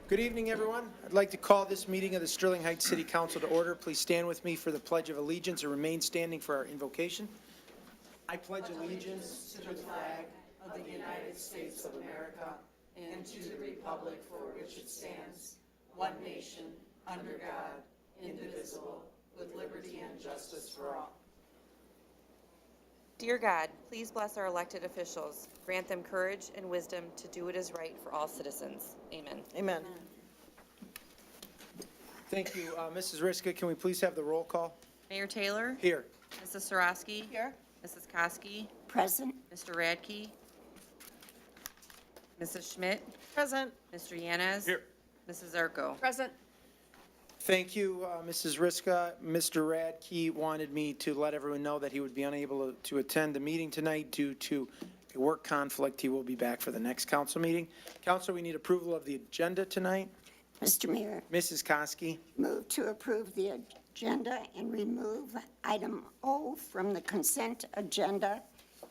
Good evening, everyone. I'd like to call this meeting of the Sterling Heights City Council to order. Please stand with me for the Pledge of Allegiance and remain standing for our invocation. I pledge allegiance to the flag of the United States of America and to the republic for which it stands, one nation, under God, indivisible, with liberty and justice for all. Dear God, please bless our elected officials. Grant them courage and wisdom to do what is right for all citizens. Amen. Amen. Thank you. Mrs. Riska, can we please have the roll call? Mayor Taylor? Here. Mrs. Sarosky? Here. Mrs. Koski? Present. Mr. Radke? Mrs. Schmidt? Present. Mr. Yanez? Here. Mrs. Zarko? Present. Thank you, Mrs. Riska. Mr. Radke wanted me to let everyone know that he would be unable to attend the meeting tonight due to a work conflict. He will be back for the next council meeting. Council, we need approval of the agenda tonight. Mr. Mayor, Mrs. Koski. move to approve the agenda and remove item O from the consent agenda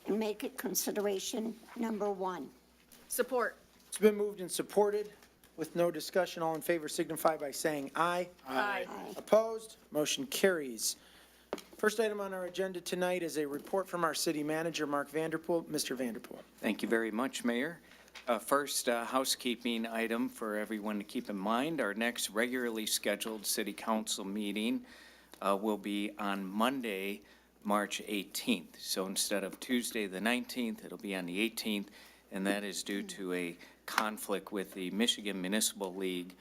and make it consideration number 1. Support. It's been moved and supported. With no discussion, all in favor signify by saying aye. Aye. Aye. Opposed? Motion carries. First item on our agenda tonight is a report from our city manager, Mark Vanderpool. Mr. Vanderpool. Thank you very much, Mayor. First, housekeeping item for everyone to keep in mind. Our next regularly scheduled city council meeting will be on Monday, March 18th. So instead of Tuesday the 19th, it'll be on the 18th, and that is due to a conflict with the Michigan Municipal League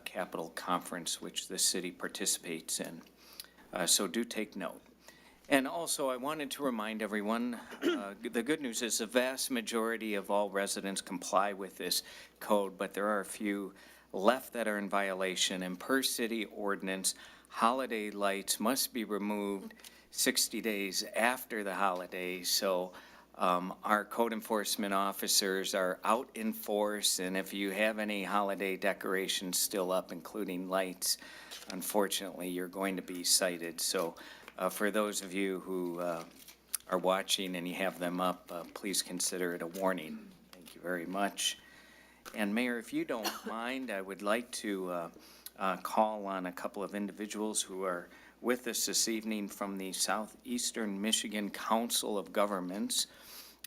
Capital Conference, which the city participates in. So do take note. And also, I wanted to remind everyone, the good news is the vast majority of all residents comply with this code, but there are a few left that are in violation. And per city ordinance, holiday lights must be removed 60 days after the holiday. So our code enforcement officers are out in force, and if you have any holiday decorations still up, including lights, unfortunately, you're going to be cited. So for those of you who are watching and you have them up, please consider it a warning. Thank you very much. And Mayor, if you don't mind, I would like to call on a couple of individuals who are with us this evening from the Southeastern Michigan Council of Governments.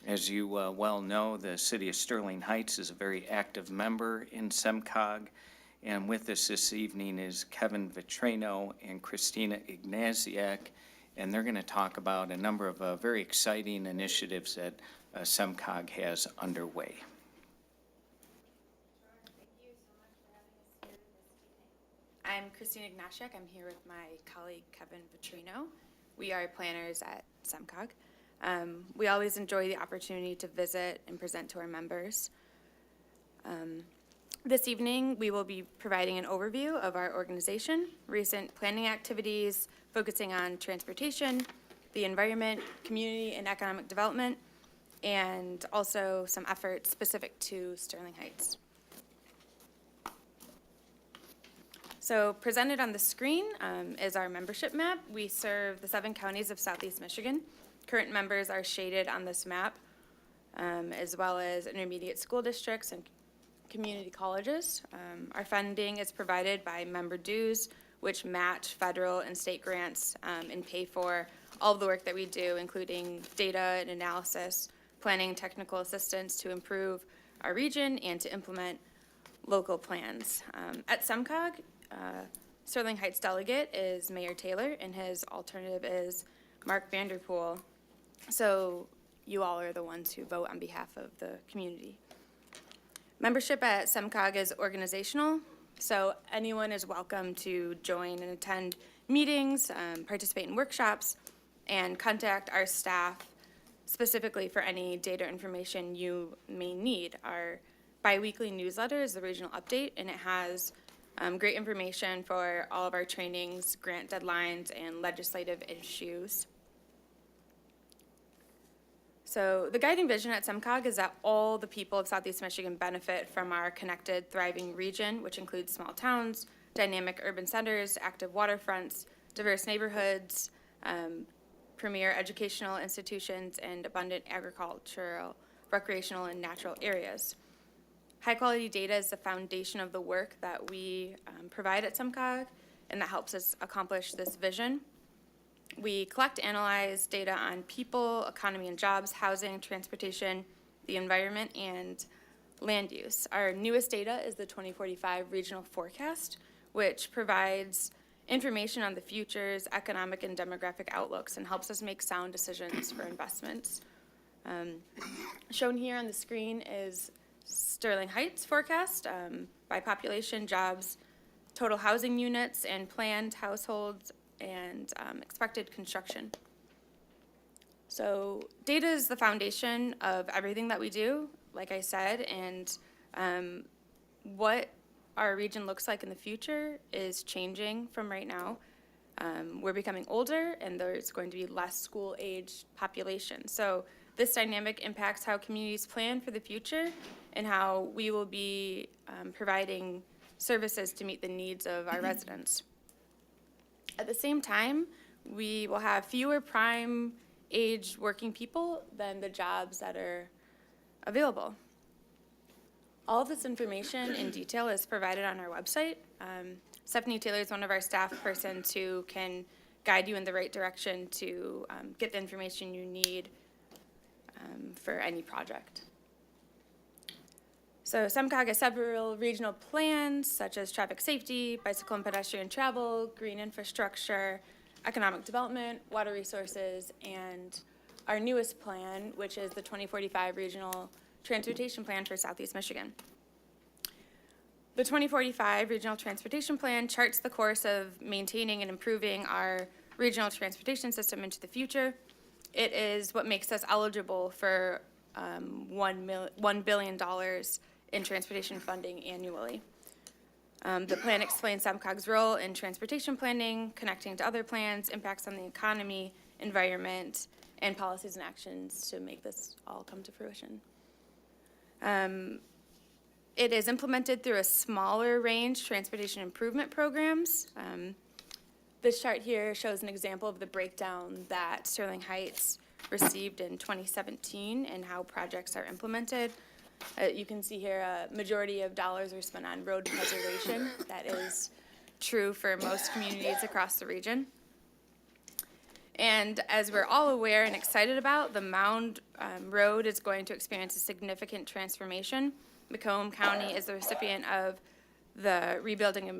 As you well know, the city of Sterling Heights is a very active member in SEMCOG, and with us this evening is Kevin Vitrano and Christina Ignaziak, and they're going to talk about a number of very exciting initiatives that SEMCOG has underway. I'm Christina Ignatiuk. I'm here with my colleague Kevin Vitrino. We are planners at SEMCOG. We always enjoy the opportunity to visit and present to our members. This evening, we will be providing an overview of our organization, recent planning activities, focusing on transportation, the environment, community and economic development, and also some efforts specific to Sterling Heights. So presented on the screen is our membership map. We serve the 7 counties of Southeast Michigan. Current members are shaded on this map, as well as intermediate school districts and community colleges. Our funding is provided by member dues, which match federal and state grants and pay for all of the work that we do, including data and analysis, planning, technical assistance to improve our region and to implement local plans. At SEMCOG, Sterling Heights delegate is Mayor Taylor, and his alternative is Mark Vanderpool. So you all are the ones who vote on behalf of the community. Membership at SEMCOG is organizational, so anyone is welcome to join and attend meetings, participate in workshops, and contact our staff specifically for any data information you may need. Our bi-weekly newsletter is the regional update, and it has great information for all of our trainings, grant deadlines, and legislative issues. So the guiding vision at SEMCOG is that all the people of Southeast Michigan benefit from our connected, thriving region, which includes small towns, dynamic urban centers, active waterfronts, diverse neighborhoods, premier educational institutions, and abundant agricultural, recreational, and natural areas. High-quality data is the foundation of the work that we provide at SEMCOG, and that helps us accomplish this vision. We collect, analyze data on people, economy and jobs, housing, transportation, the environment, and land use. Our newest data is the 2045 Regional Forecast, which provides information on the future's economic and demographic outlooks and helps us make sound decisions for investments. Shown here on the screen is Sterling Heights forecast by population, jobs, total housing units, and planned households, and expected construction. So data is the foundation of everything that we do, like I said, and what our region looks like in the future is changing from right now. We're becoming older, and there's going to be less school-age population. So this dynamic impacts how communities plan for the future and how we will be providing services to meet the needs of our residents. At the same time, we will have fewer prime-age working people than the jobs that are available. All of this information in detail is provided on our website. Stephanie Taylor is one of our staff persons who can guide you in the right direction to get the information you need for any project. So SEMCOG has several regional plans such as traffic safety, bicycle and pedestrian travel, green infrastructure, economic development, water resources, and our newest plan, which is the 2045 Regional Transportation Plan for Southeast Michigan. The 2045 Regional Transportation Plan charts the course of maintaining and improving our regional transportation system into the future. It is what makes us eligible for $1 billion in transportation funding annually. The plan explains SEMCOG's role in transportation planning, connecting to other plans, impacts on the economy, environment, and policies and actions to make this all come to fruition. It is implemented through a smaller range transportation improvement programs. This chart here shows an example of the breakdown that Sterling Heights received in 2017 and how projects are implemented. You can see here a majority of dollars are spent on road preservation. That is true for most communities across the region. And as we're all aware and excited about, the Mound Road is going to experience a significant transformation. Macomb County is the recipient of the Rebuilding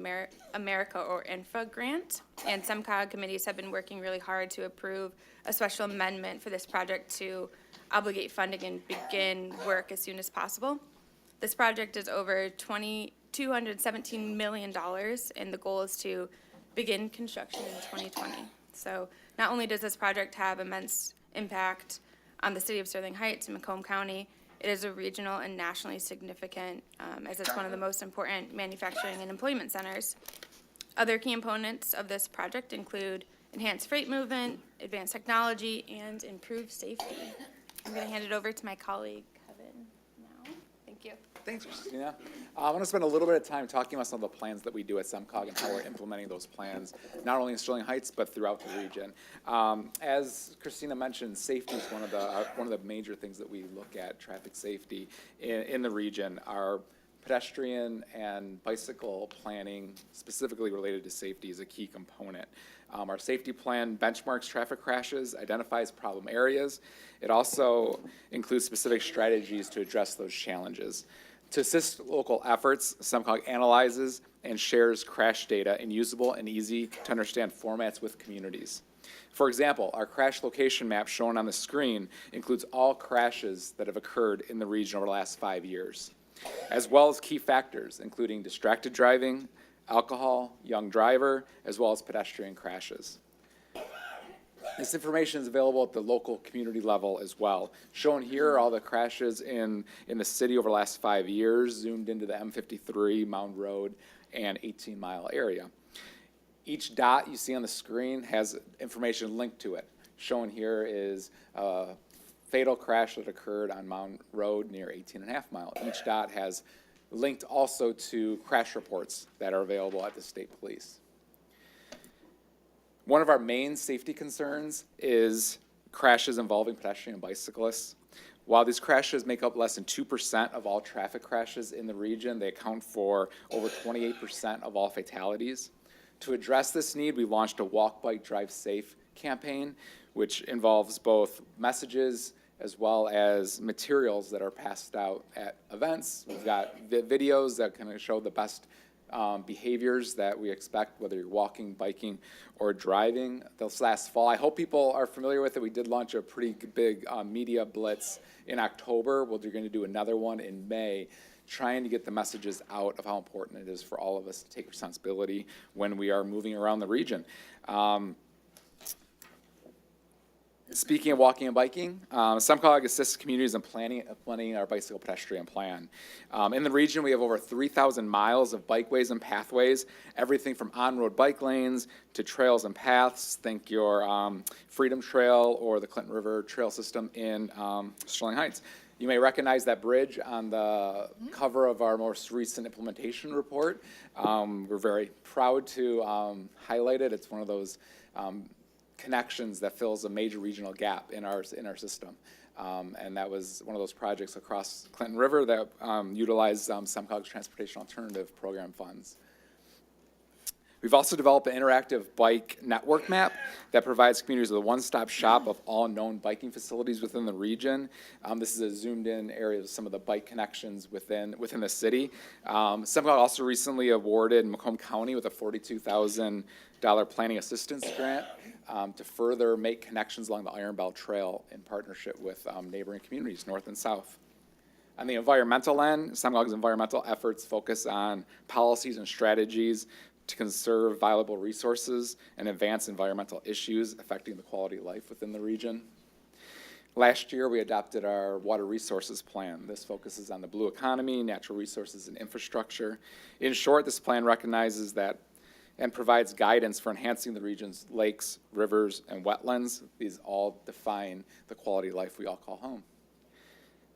America or INFRA grant, and SEMCOG committees have been working really hard to approve a special amendment for this project to obligate funding and begin work as soon as possible. This project is over $217 million, and the goal is to begin construction in 2020. So not only does this project have immense impact on the city of Sterling Heights and Macomb County, it is a regional and nationally significant, as it's one of the most important manufacturing and employment centers. Other key components of this project include enhanced freight movement, advanced technology, and improved safety. I'm going to hand it over to my colleague, Kevin, now. Thank you. Thanks, Christina. I want to spend a little bit of time talking about some of the plans that we do at SEMCOG and how we're implementing those plans, not only in Sterling Heights, but throughout the region. As Christina mentioned, safety is one of the major things that we look at, traffic safety in the region. Our pedestrian and bicycle planning, specifically related to safety, is a key component. Our safety plan benchmarks traffic crashes, identifies problem areas. It also includes specific strategies to address those challenges. To assist local efforts, SEMCOG analyzes and shares crash data in usable and easy to understand formats with communities. For example, our crash location map shown on the screen includes all crashes that have occurred in the region over the last 5 years, as well as key factors, including distracted driving, alcohol, young driver, as well as pedestrian crashes. This information is available at the local community level as well. Shown here are all the crashes in the city over the last 5 years, zoomed into the M53, Mound Road, and 18-mile area. Each dot you see on the screen has information linked to it. Shown here is a fatal crash that occurred on Mound Road near 18.5 mile. Each dot has linked also to crash reports that are available at the state police. One of our main safety concerns is crashes involving pedestrian and bicyclists. While these crashes make up less than 2% of all traffic crashes in the region, they account for over 28% of all fatalities. To address this need, we launched a Walk, Bike, Drive Safe campaign, which involves both messages as well as materials that are passed out at events. We've got videos that kind of show the best behaviors that we expect, whether you're walking, biking, or driving. This last fall, I hope people are familiar with it. We did launch a pretty big media blitz in October. We're going to do another one in May, trying to get the messages out of how important it is for all of us to take responsibility when we are moving around the region. Speaking of walking and biking, SEMCOG assists communities in planning our bicycle pedestrian plan. In the region, we have over 3,000 miles of bikeways and pathways, everything from on-road bike lanes to trails and paths. Think your Freedom Trail or the Clinton River Trail System in Sterling Heights. You may recognize that bridge on the cover of our most recent implementation report. We're very proud to highlight it. It's one of those connections that fills a major regional gap in our system. And that was one of those projects across Clinton River that utilized SEMCOG's Transportation Alternative Program funds. We've also developed an interactive bike network map that provides communities with a one-stop shop of all known biking facilities within the region. This is a zoomed-in area of some of the bike connections within the city. SEMCOG also recently awarded Macomb County with a $42,000 planning assistance grant to further make connections along the Iron Belt Trail in partnership with neighboring communities, north and south. On the environmental end, SEMCOG's environmental efforts focus on policies and strategies to conserve valuable resources and advance environmental issues affecting the quality of life within the region. Last year, we adopted our water resources plan. This focuses on the blue economy, natural resources, and infrastructure. In short, this plan recognizes that and provides guidance for enhancing the region's lakes, rivers, and wetlands. These all define the quality of life we all call home.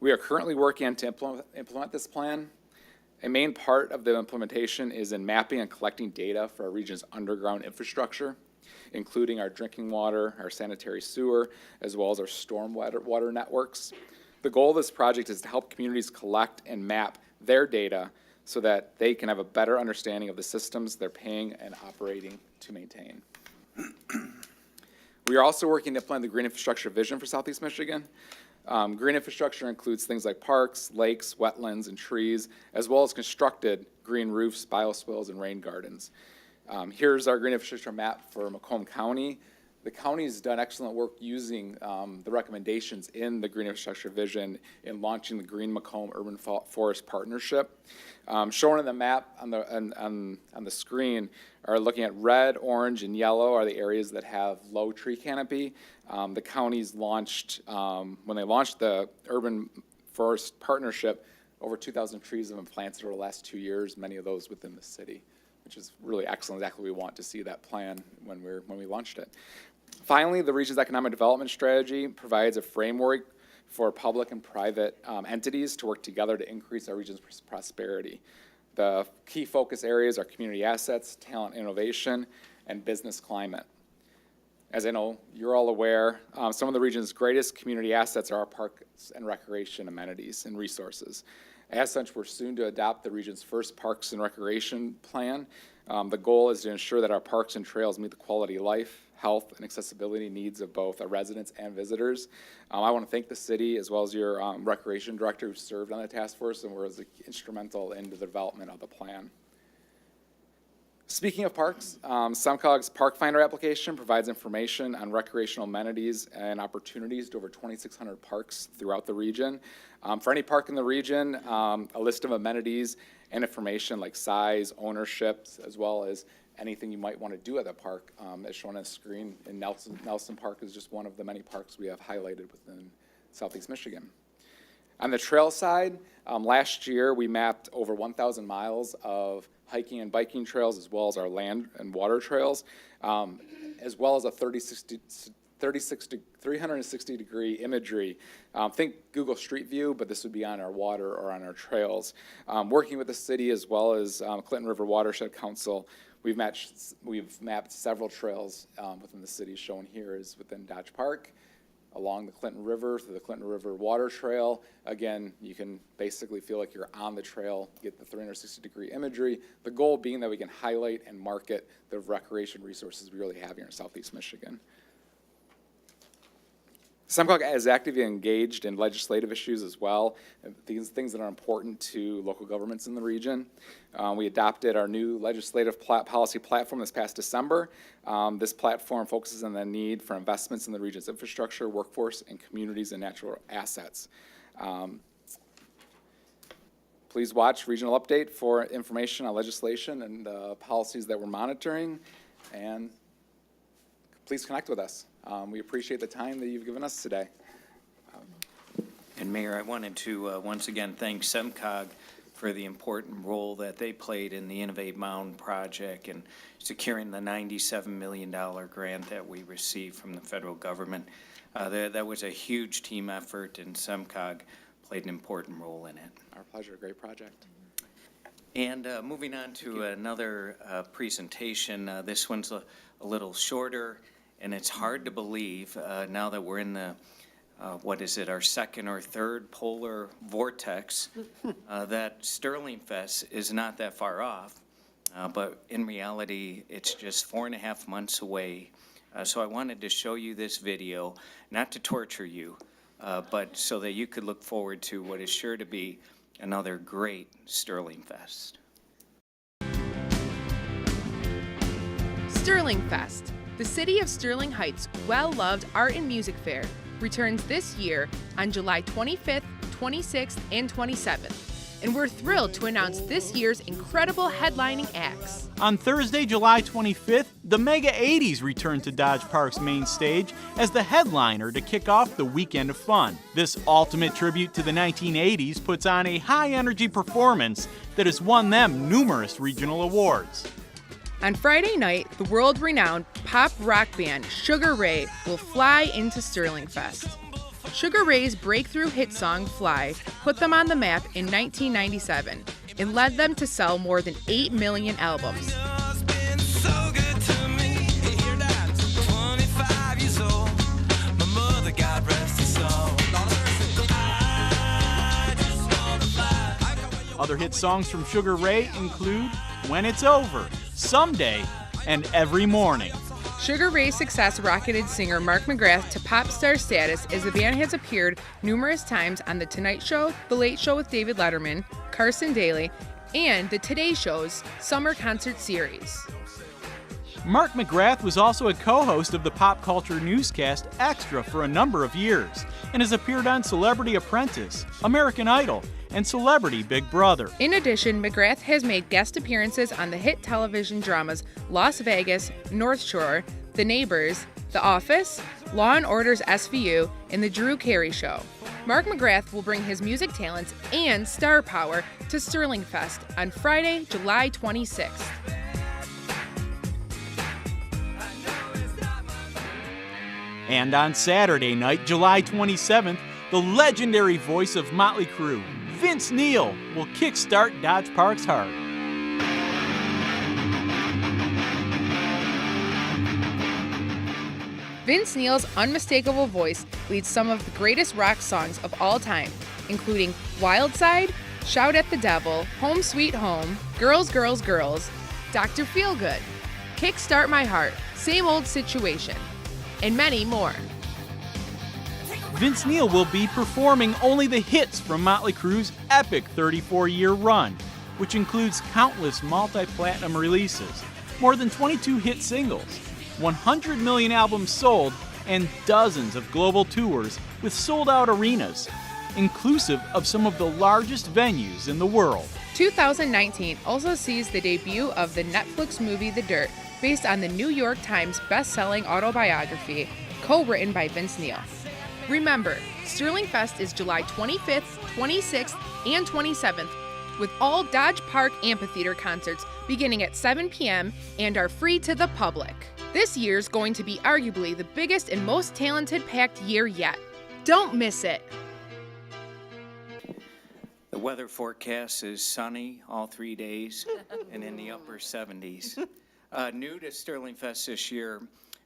We are currently working to implement this plan. A main part of the implementation is in mapping and collecting data for our region's underground infrastructure, including our drinking water, our sanitary sewer, as well as our storm water networks. The goal of this project is to help communities collect and map their data so that they can have a better understanding of the systems they're paying and operating to maintain. We are also working to implement the green infrastructure vision for Southeast Michigan. Green infrastructure includes things like parks, lakes, wetlands, and trees, as well as constructed green roofs, bioswales, and rain gardens. Here's our green infrastructure map for Macomb County. The county's done excellent work using the recommendations in the green infrastructure vision in launching the Green Macomb Urban Forest Partnership. Shown in the map on the screen are looking at red, orange, and yellow are the areas that have low tree canopy. The counties launched, when they launched the Urban Forest Partnership, over 2,000 trees have been planted over the last 2 years, many of those within the city, which is really excellent, exactly what we want to see that plan when we launched it. Finally, the region's economic development strategy provides a framework for public and private entities to work together to increase our region's prosperity. The key focus areas are community assets, talent innovation, and business climate. As I know you're all aware, some of the region's greatest community assets are our parks and recreation amenities and resources. As such, we're soon to adopt the region's first parks and recreation plan. The goal is to ensure that our parks and trails meet the quality of life, health, and accessibility needs of both our residents and visitors. I want to thank the city as well as your recreation director who served on the task force and was instrumental in the development of the plan. Speaking of parks, SEMCOG's Park Finder application provides information on recreational amenities and opportunities to over 2,600 parks throughout the region. For any park in the region, a list of amenities and information like size, ownership, as well as anything you might want to do at the park, as shown on the screen. And Nelson Park is just one of the many parks we have highlighted within Southeast Michigan. On the trail side, last year we mapped over 1,000 miles of hiking and biking trails, as well as our land and water trails, as well as a 360-degree imagery. Think Google Street View, but this would be on our water or on our trails. Working with the city as well as Clinton River Watershed Council, we've mapped several trails within the city. Shown here is within Dodge Park, along the Clinton River through the Clinton River Water Trail. Again, you can basically feel like you're on the trail, get the 360-degree imagery. The goal being that we can highlight and market the recreation resources we really have here in Southeast Michigan. SEMCOG is actively engaged in legislative issues as well, these things that are important to local governments in the region. We adopted our new legislative policy platform this past December. This platform focuses on the need for investments in the region's infrastructure, workforce, and communities and natural assets. Please watch Regional Update for information on legislation and policies that we're monitoring, and please connect with us. We appreciate the time that you've given us today. And Mayor, I wanted to once again thank SEMCOG for the important role that they played in the Innovate Mound project and securing the $97 million grant that we received from the federal government. That was a huge team effort, and SEMCOG played an important role in it. Our pleasure. Great project. And moving on to another presentation, this one's a little shorter, and it's hard to believe now that we're in the, our second or third polar vortex, that Sterling Fest is not that far off, but in reality, it's just 4.5 months away. So I wanted to show you this video, not to torture you, but so that you could look forward to what is sure to be another great Sterling Fest. Sterling Fest, the City of Sterling Heights' well-loved art and music fair, returns this year on July 25th, 26th, and 27th. And we're thrilled to announce this year's incredible headlining acts. On Thursday, July 25th, the Mega 80s return to Dodge Park's main stage as the headliner to kick off the weekend of fun. This ultimate tribute to the 1980s puts on a high-energy performance that has won them numerous regional awards. On Friday night, the world-renowned pop rock band Sugar Ray will fly into Sterling Fest. Sugar Ray's breakthrough hit song, Fly, put them on the map in 1997 and led them to sell more than 8 million albums. Other hit songs from Sugar Ray include When It's Over, Someday, and Every Morning. Sugar Ray's success rocketed singer Mark McGrath to pop star status as the band has appeared numerous times on The Tonight Show, The Late Show with David Letterman, Carson Daly, and The Today Show's Summer Concert Series. Mark McGrath was also a co-host of the pop culture newscast Extra for a number of years and has appeared on Celebrity Apprentice, American Idol, and Celebrity Big Brother. In addition, McGrath has made guest appearances on the hit television dramas Las Vegas, North Shore, The Neighbors, The Office, Law & Order's SVU, and The Drew Carey Show. Mark McGrath will bring his music talents and star power to Sterling Fest on Friday, July 26th. And on Saturday night, July 27th, the legendary voice of Motley Crue, Vince Neil, will kickstart Dodge Park's heart. Vince Neil's unmistakable voice leads some of the greatest rock songs of all time, including Wild Side, Shout at the Devil, Home Sweet Home, Girls, Girls, Girls, Dr. Feelgood, Kickstart My Heart, Same Old Situation, and many more. Vince Neil will be performing only the hits from Motley Crue's epic 34-year run, which includes countless multi-platinum releases, more than 22 hit singles, 100 million albums sold, and dozens of global tours with sold-out arenas, inclusive of some of the largest venues in the world. 2019 also sees the debut of the Netflix movie The Dirt, based on the New York Times best-selling autobiography, co-written by Vince Neil. Remember, Sterling Fest is July 25th, 26th, and 27th, with all Dodge Park Amphitheater concerts beginning at 7 p.m. and are free to the public. This year's going to be arguably the biggest and most talented packed year yet. Don't miss it. The weather forecast is sunny all 3 days and in the upper 70s. New to Sterling Fest this year,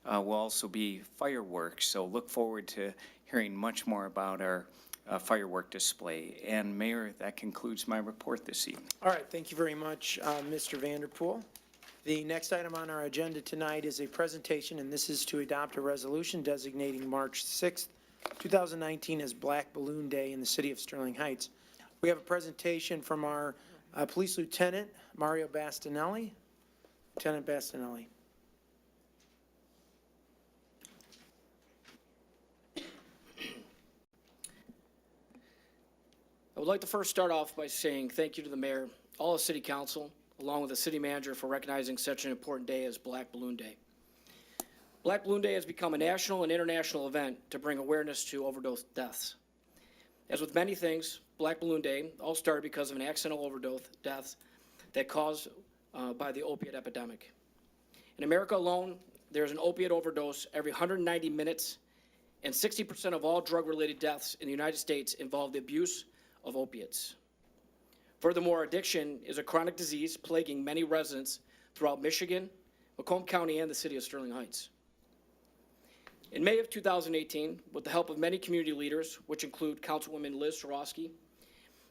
will also be fireworks. So look forward to hearing much more about our firework display. And Mayor, that concludes my report this evening. All right, thank you very much, Mr. Vanderpool. The next item on our agenda tonight is a presentation, and this is to adopt a resolution designating March 6th, 2019 as Black Balloon Day in the city of Sterling Heights. We have a presentation from our Police Lieutenant, Mario Bastinelli. Lieutenant Bastinelli. I would like to first start off by saying thank you to the mayor, all of city council, along with the city manager for recognizing such an important day as Black Balloon Day. Black Balloon Day has become a national and international event to bring awareness to overdose deaths. As with many things, Black Balloon Day all started because of an accidental overdose death that caused by the opiate epidemic. In America alone, there's an opiate overdose every 190 minutes, and 60% of all drug-related deaths in the United States involve the abuse of opiates. Furthermore, addiction is a chronic disease plaguing many residents throughout Michigan, Macomb County, and the city of Sterling Heights. In May of 2018, with the help of many community leaders, which include Councilwoman Liz Sorosky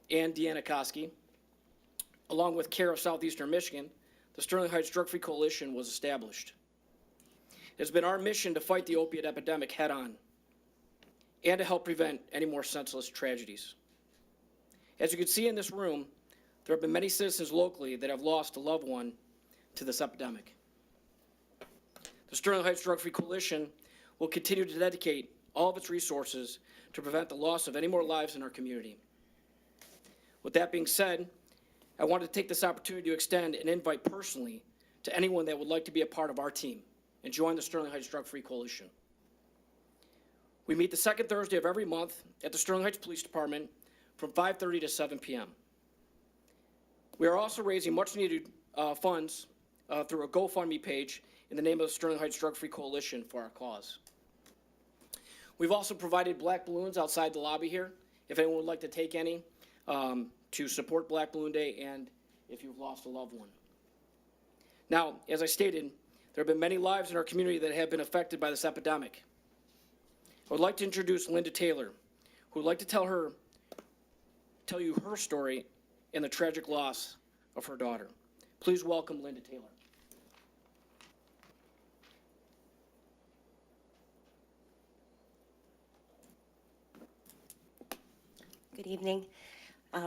and Deanna Koski, along with CARE of Southeastern Michigan, the Sterling Heights Drug-Free Coalition was established. It has been our mission to fight the opiate epidemic head-on and to help prevent any more senseless tragedies. As you can see in this room, there have been many citizens locally that have lost a loved one to this epidemic. The Sterling Heights Drug-Free Coalition will continue to dedicate all of its resources to prevent the loss of any more lives in our community. With that being said, I want to take this opportunity to extend an invite personally to anyone that would like to be a part of our team and join the Sterling Heights Drug-Free Coalition. We meet the second Thursday of every month at the Sterling Heights Police Department from 5:30 to 7 p.m. We are also raising much needed funds through a GoFundMe page in the name of the Sterling Heights Drug-Free Coalition for our cause. We've also provided black balloons outside the lobby here, if anyone would like to take any, to support Black Balloon Day and if you've lost a loved one. Now, as I stated, there have been many lives in our community that have been affected by this epidemic. I would like to introduce Linda Taylor, who would like to tell you her story and the tragic loss of her daughter. Please welcome Linda Taylor. Good evening.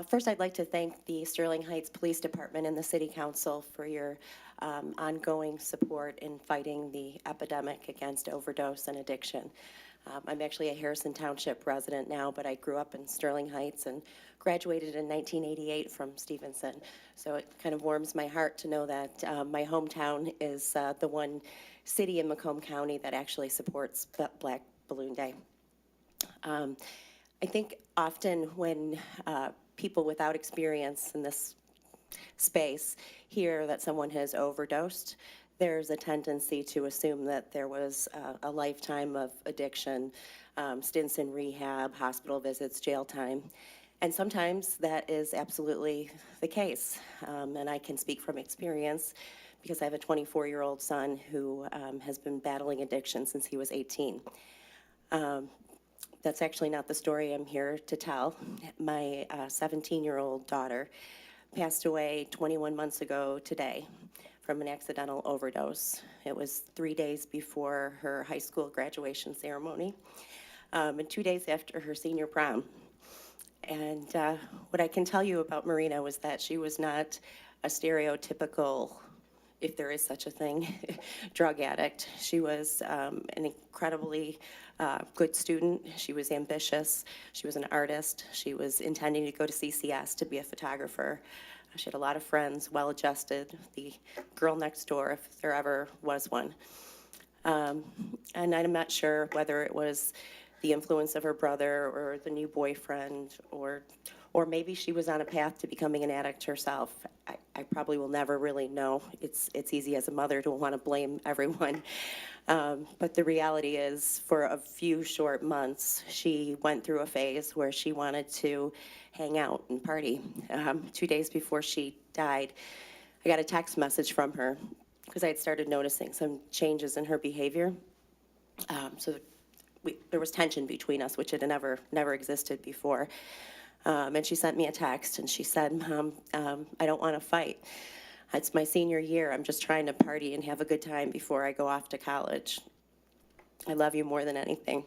First, I'd like to thank the Sterling Heights Police Department and the City Council for your ongoing support in fighting the epidemic against overdose and addiction. I'm actually a Harrison Township resident now, but I grew up in Sterling Heights and graduated in 1988 from Stevenson. So it kind of warms my heart to know that my hometown is the one city in Macomb County that actually supports Black Balloon Day. I think often when people without experience in this space hear that someone has overdosed, there's a tendency to assume that there was a lifetime of addiction, stints in rehab, hospital visits, jail time. And sometimes that is absolutely the case. And I can speak from experience because I have a 24-year-old son who has been battling addiction since he was 18. That's actually not the story I'm here to tell. My 17-year-old daughter passed away 21 months ago today from an accidental overdose. It was 3 days before her high school graduation ceremony, and 2 days after her senior prom. And what I can tell you about Marina was that she was not a stereotypical, if there is such a thing, drug addict. She was an incredibly good student. She was ambitious. She was an artist. She was intending to go to CCS to be a photographer. She had a lot of friends, well-adjusted, the girl next door, if there ever was one. And I'm not sure whether it was the influence of her brother or the new boyfriend, or maybe she was on a path to becoming an addict herself. I probably will never really know. It's easy as a mother to want to blame everyone. But the reality is, for a few short months, she went through a phase where she wanted to hang out and party. 2 days before she died, I got a text message from her because I had started noticing some changes in her behavior. So there was tension between us, which had never existed before. And she sent me a text, and she said, "Mom, I don't want to fight. It's my senior year. I'm just trying to party and have a good time before I go off to college. I love you more than anything."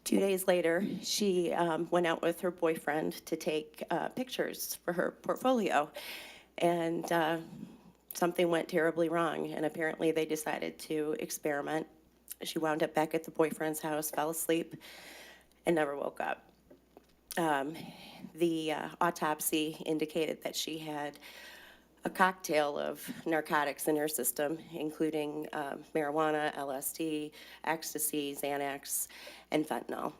2 days later, she went out with her boyfriend to take pictures for her portfolio, and something went terribly wrong, and apparently they decided to experiment. She wound up back at the boyfriend's house, fell asleep, and never woke up. The autopsy indicated that she had a cocktail of narcotics in her system, including marijuana, LSD, ecstasy, Xanax, and fentanyl.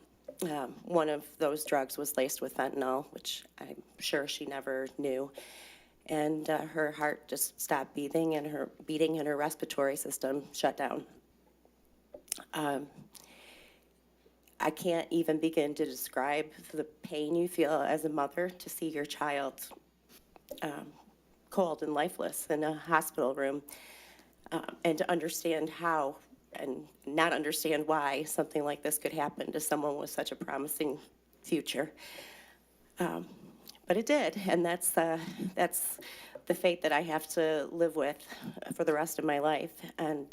One of those drugs was laced with fentanyl, which I'm sure she never knew. And her heart just stopped beating, and her respiratory system shut down. I can't even begin to describe the pain you feel as a mother to see your child cold and lifeless in a hospital room, and to understand how and not understand why something like this could happen to someone with such a promising future. But it did, and that's the fate that I have to live with for the rest of my life. And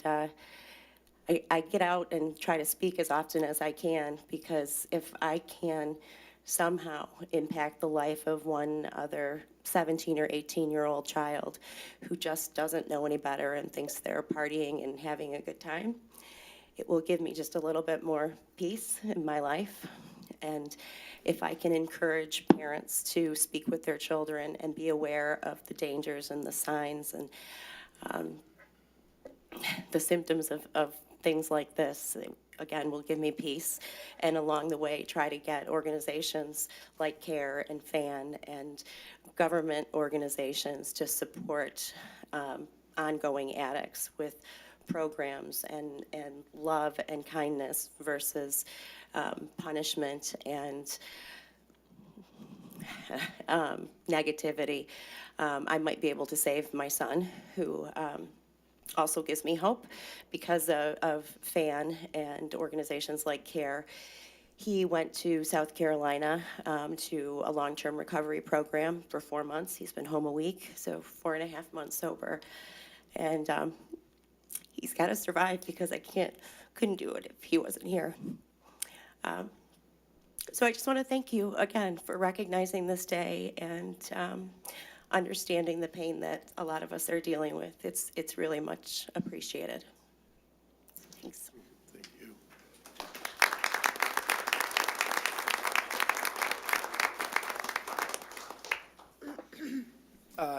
I get out and try to speak as often as I can, because if I can somehow impact the life of one other 17 or 18-year-old child who just doesn't know any better and thinks they're partying and having a good time, it will give me just a little bit more peace in my life. And if I can encourage parents to speak with their children and be aware of the dangers and the signs and the symptoms of things like this, again, will give me peace. And along the way, try to get organizations like CARE and FAN and government organizations to support ongoing addicts with programs and love and kindness versus punishment and negativity. I might be able to save my son, who also gives me hope because of FAN and organizations like CARE. He went to South Carolina to a long-term recovery program for 4 months. He's been home a week, so 4.5 months sober. And he's got to survive because I couldn't do it if he wasn't here. So I just want to thank you again for recognizing this day and understanding the pain that a lot of us are dealing with. It's really much appreciated. Thanks. Thank you.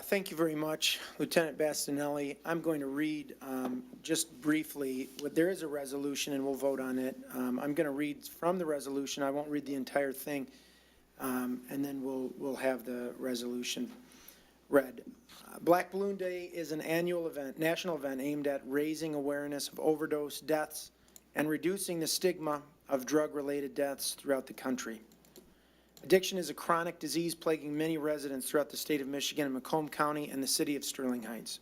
Thank you very much, Lieutenant Bastinelli. I'm going to read just briefly. There is a resolution, and we'll vote on it. I'm going to read from the resolution. I won't read the entire thing, and then we'll have the resolution read. Black Balloon Day is an annual event, national event aimed at raising awareness of overdose deaths and reducing the stigma of drug-related deaths throughout the country. Addiction is a chronic disease plaguing many residents throughout the state of Michigan and Macomb County and the city of Sterling Heights.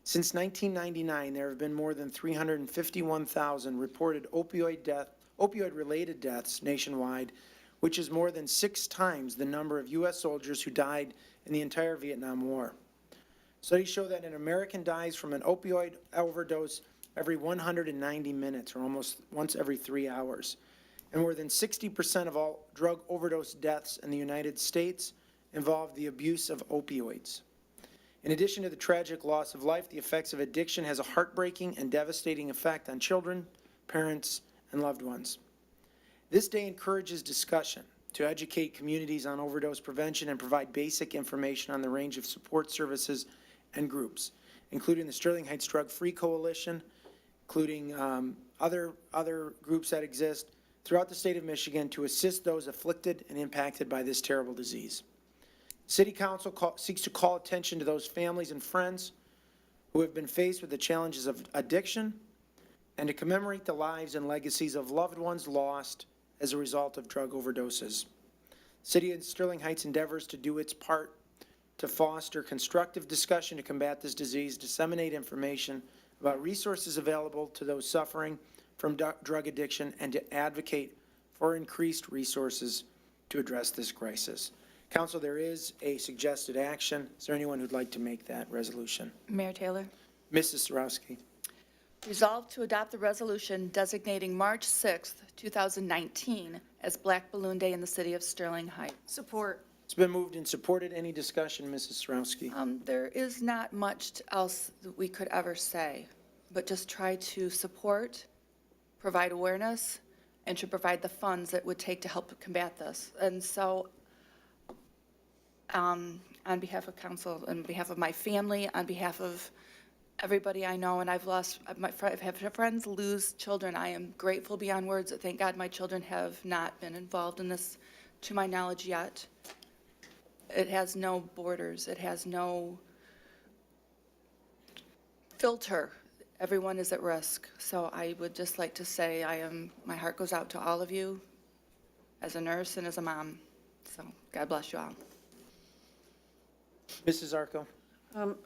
Since 1999, there have been more than 351,000 reported opioid-related deaths nationwide, which is more than 6 times the number of U.S. soldiers who died in the entire Vietnam War. Studies show that an American dies from an opioid overdose every 190 minutes, or almost once every 3 hours. And more than 60% of all drug overdose deaths in the United States involve the abuse of opioids. In addition to the tragic loss of life, the effects of addiction has a heartbreaking and devastating effect on children, parents, and loved ones. This day encourages discussion to educate communities on overdose prevention and provide basic information on the range of support services and groups, including the Sterling Heights Drug Free Coalition, including other groups that exist throughout the state of Michigan to assist those afflicted and impacted by this terrible disease. City Council seeks to call attention to those families and friends who have been faced with the challenges of addiction and to commemorate the lives and legacies of loved ones lost as a result of drug overdoses. City of Sterling Heights endeavors to do its part to foster constructive discussion to combat this disease, disseminate information about resources available to those suffering from drug addiction and to advocate for increased resources to address this crisis. Council, there is a suggested action. Is there anyone who'd like to make that resolution? Mayor Taylor. Mrs. Sarowski. Resolved to adopt the resolution designating March 6th, 2019 as Black Balloon Day in the city of Sterling Heights. Support. It's been moved and supported. Any discussion, Mrs. Sarowski? There is not much else that we could ever say, but just try to support, provide awareness, and to provide the funds that would take to help combat this. And so, on behalf of council, on behalf of my family, on behalf of everybody I know, and I've had friends lose children. I am grateful beyond words. Thank God my children have not been involved in this, to my knowledge, yet. It has no borders. It has no filter. Everyone is at risk. So I would just like to say my heart goes out to all of you as a nurse and as a mom. So God bless you all. Mrs. Arco.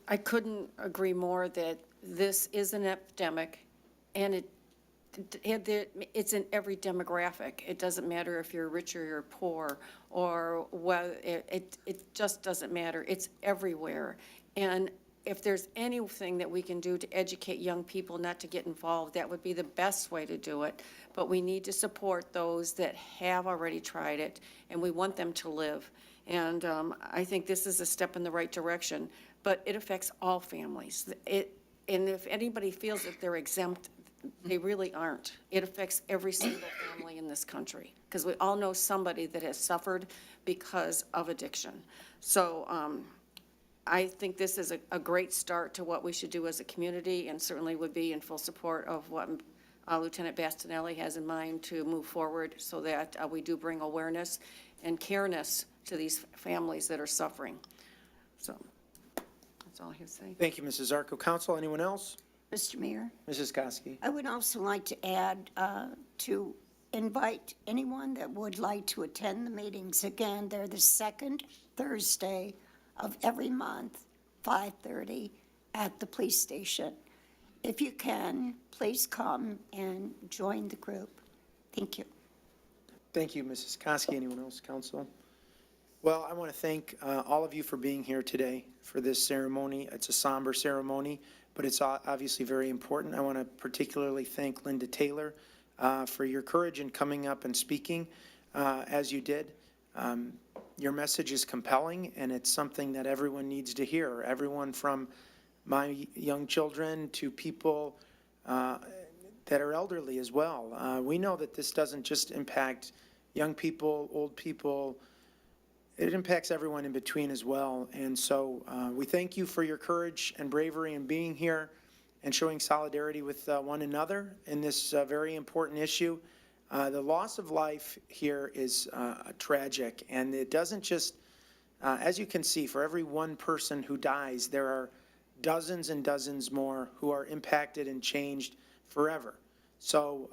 I couldn't agree more that this is an epidemic, and it's in every demographic. It doesn't matter if you're rich or you're poor, or whether it just doesn't matter. It's everywhere. And if there's anything that we can do to educate young people not to get involved, that would be the best way to do it. But we need to support those that have already tried it, and we want them to live. And I think this is a step in the right direction, but it affects all families. And if anybody feels that they're exempt, they really aren't. It affects every single family in this country, because we all know somebody that has suffered because of addiction. So I think this is a great start to what we should do as a community, and certainly would be in full support of what Lieutenant Bastinelli has in mind to move forward, so that we do bring awareness and careness to these families that are suffering. So that's all I have to say. Thank you, Mrs. Arco. Council, anyone else? Mr. Mayor, Mrs. Koski. I would also like to add to invite anyone that would like to attend the meetings. Again, they're the second Thursday of every month, 5:30 at the police station. If you can, please come and join the group. Thank you. Thank you, Mrs. Koski. Anyone else, Council? Well, I want to thank all of you for being here today for this ceremony. It's a somber ceremony, but it's obviously very important. I want to particularly thank Linda Taylor for your courage in coming up and speaking as you did. Your message is compelling, and it's something that everyone needs to hear. Everyone from my young children to people that are elderly as well. We know that this doesn't just impact young people, old people. It impacts everyone in between as well. And so we thank you for your courage and bravery in being here and showing solidarity with one another in this very important issue. The loss of life here is tragic, and it doesn't just, as you can see, for every one person who dies, there are dozens and dozens more who are impacted and changed forever. So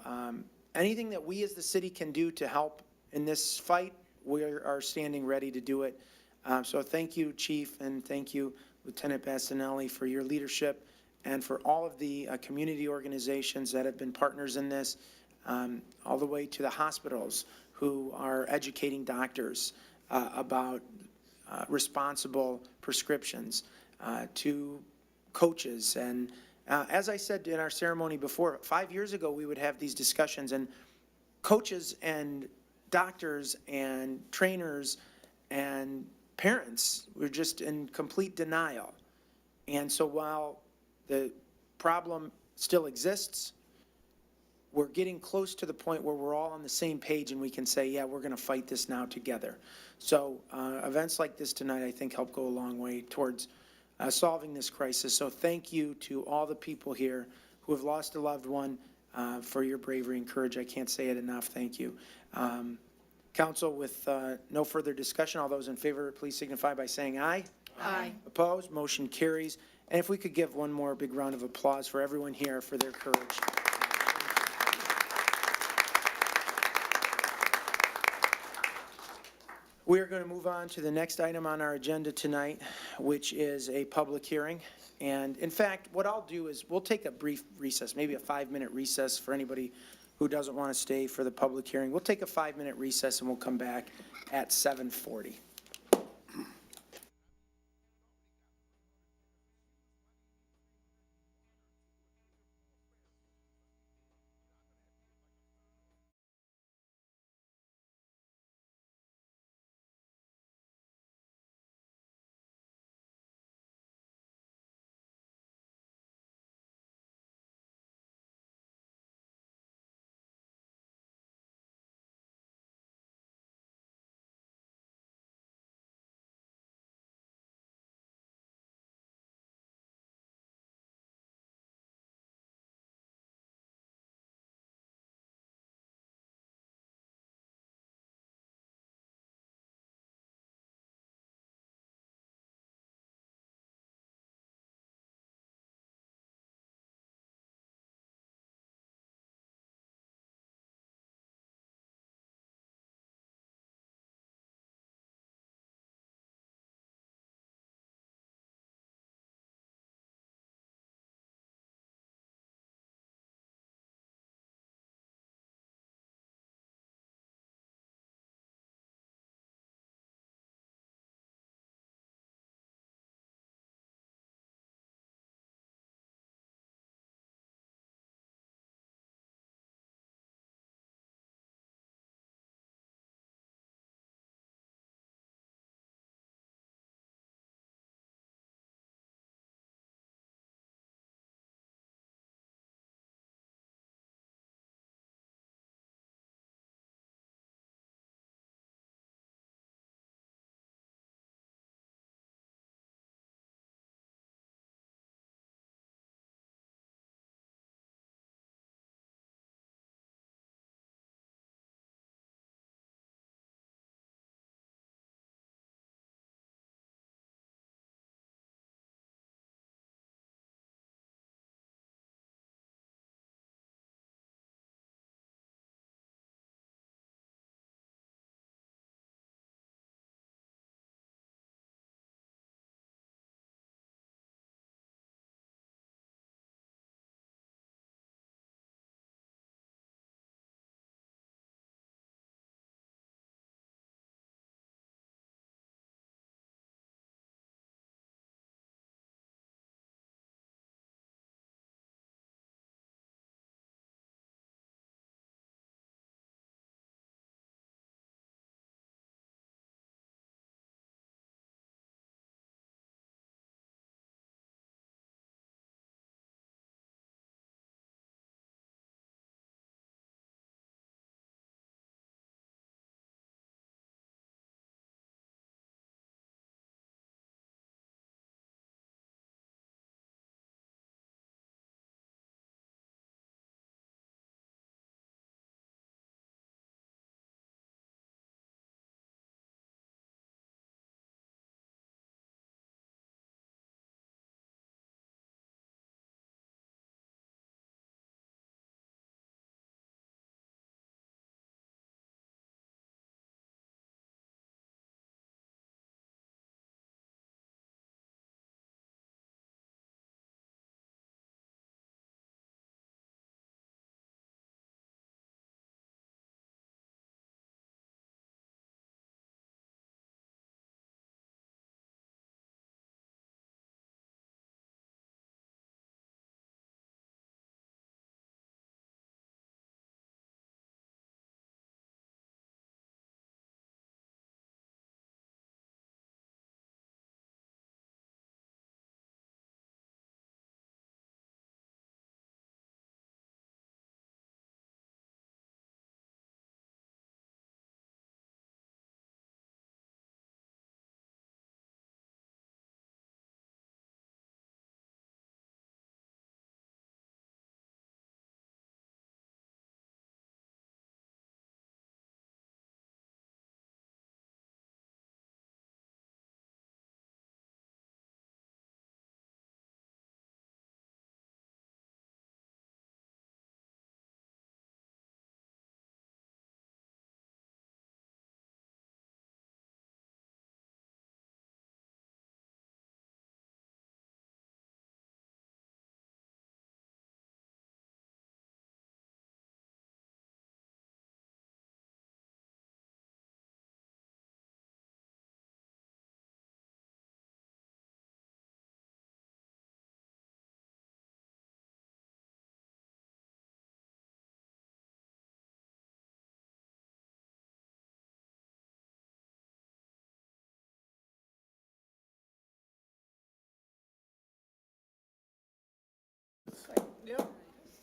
anything that we as the city can do to help in this fight, we are standing ready to do it. So thank you, Chief, and thank you, Lieutenant Bastinelli, for your leadership and for all of the community organizations that have been partners in this, all the way to the hospitals who are educating doctors about responsible prescriptions, to coaches. And as I said in our ceremony before, 5 years ago, we would have these discussions, and coaches and doctors and trainers and parents were just in complete denial. And so while the problem still exists, we're getting close to the point where we're all on the same page and we can say, yeah, we're going to fight this now together. So events like this tonight, I think, help go a long way towards solving this crisis. So thank you to all the people here who have lost a loved one for your bravery and courage. I can't say it enough. Thank you. Council, with no further discussion, all those in favor, please signify by saying aye. Aye. Opposed? Motion carries. And if we could give one more big round of applause for everyone here for their courage. We are going to move on to the next item on our agenda tonight, which is a public hearing. And in fact, what I'll do is we'll take a brief recess, maybe a 5-minute recess for anybody who doesn't want to stay for the public hearing. We'll take a 5-minute recess and we'll come back at 7:40.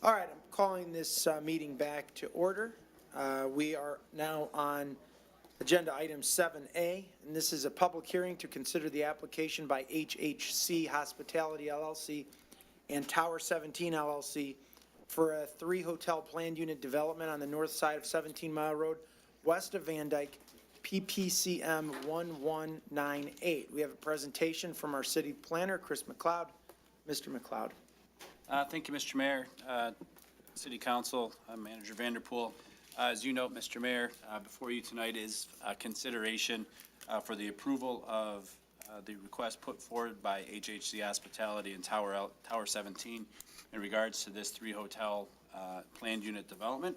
All right, I'm calling this meeting back to order. We are now on agenda item 7A, and this is a public hearing to consider the application by HHC Hospitality LLC and Tower 17 LLC for a 3-hotel planned unit development on the north side of 17 Mile Road, west of Van Dyke, PPCM 1198. We have a presentation from our city planner, Chris McLeod. Mr. McLeod. Thank you, Mr. Mayor, City Council, Manager Vanderpool. As you note, Mr. Mayor, before you tonight is consideration for the approval of the request put forward by HHC Hospitality and Tower 17 in regards to this 3-hotel planned unit development.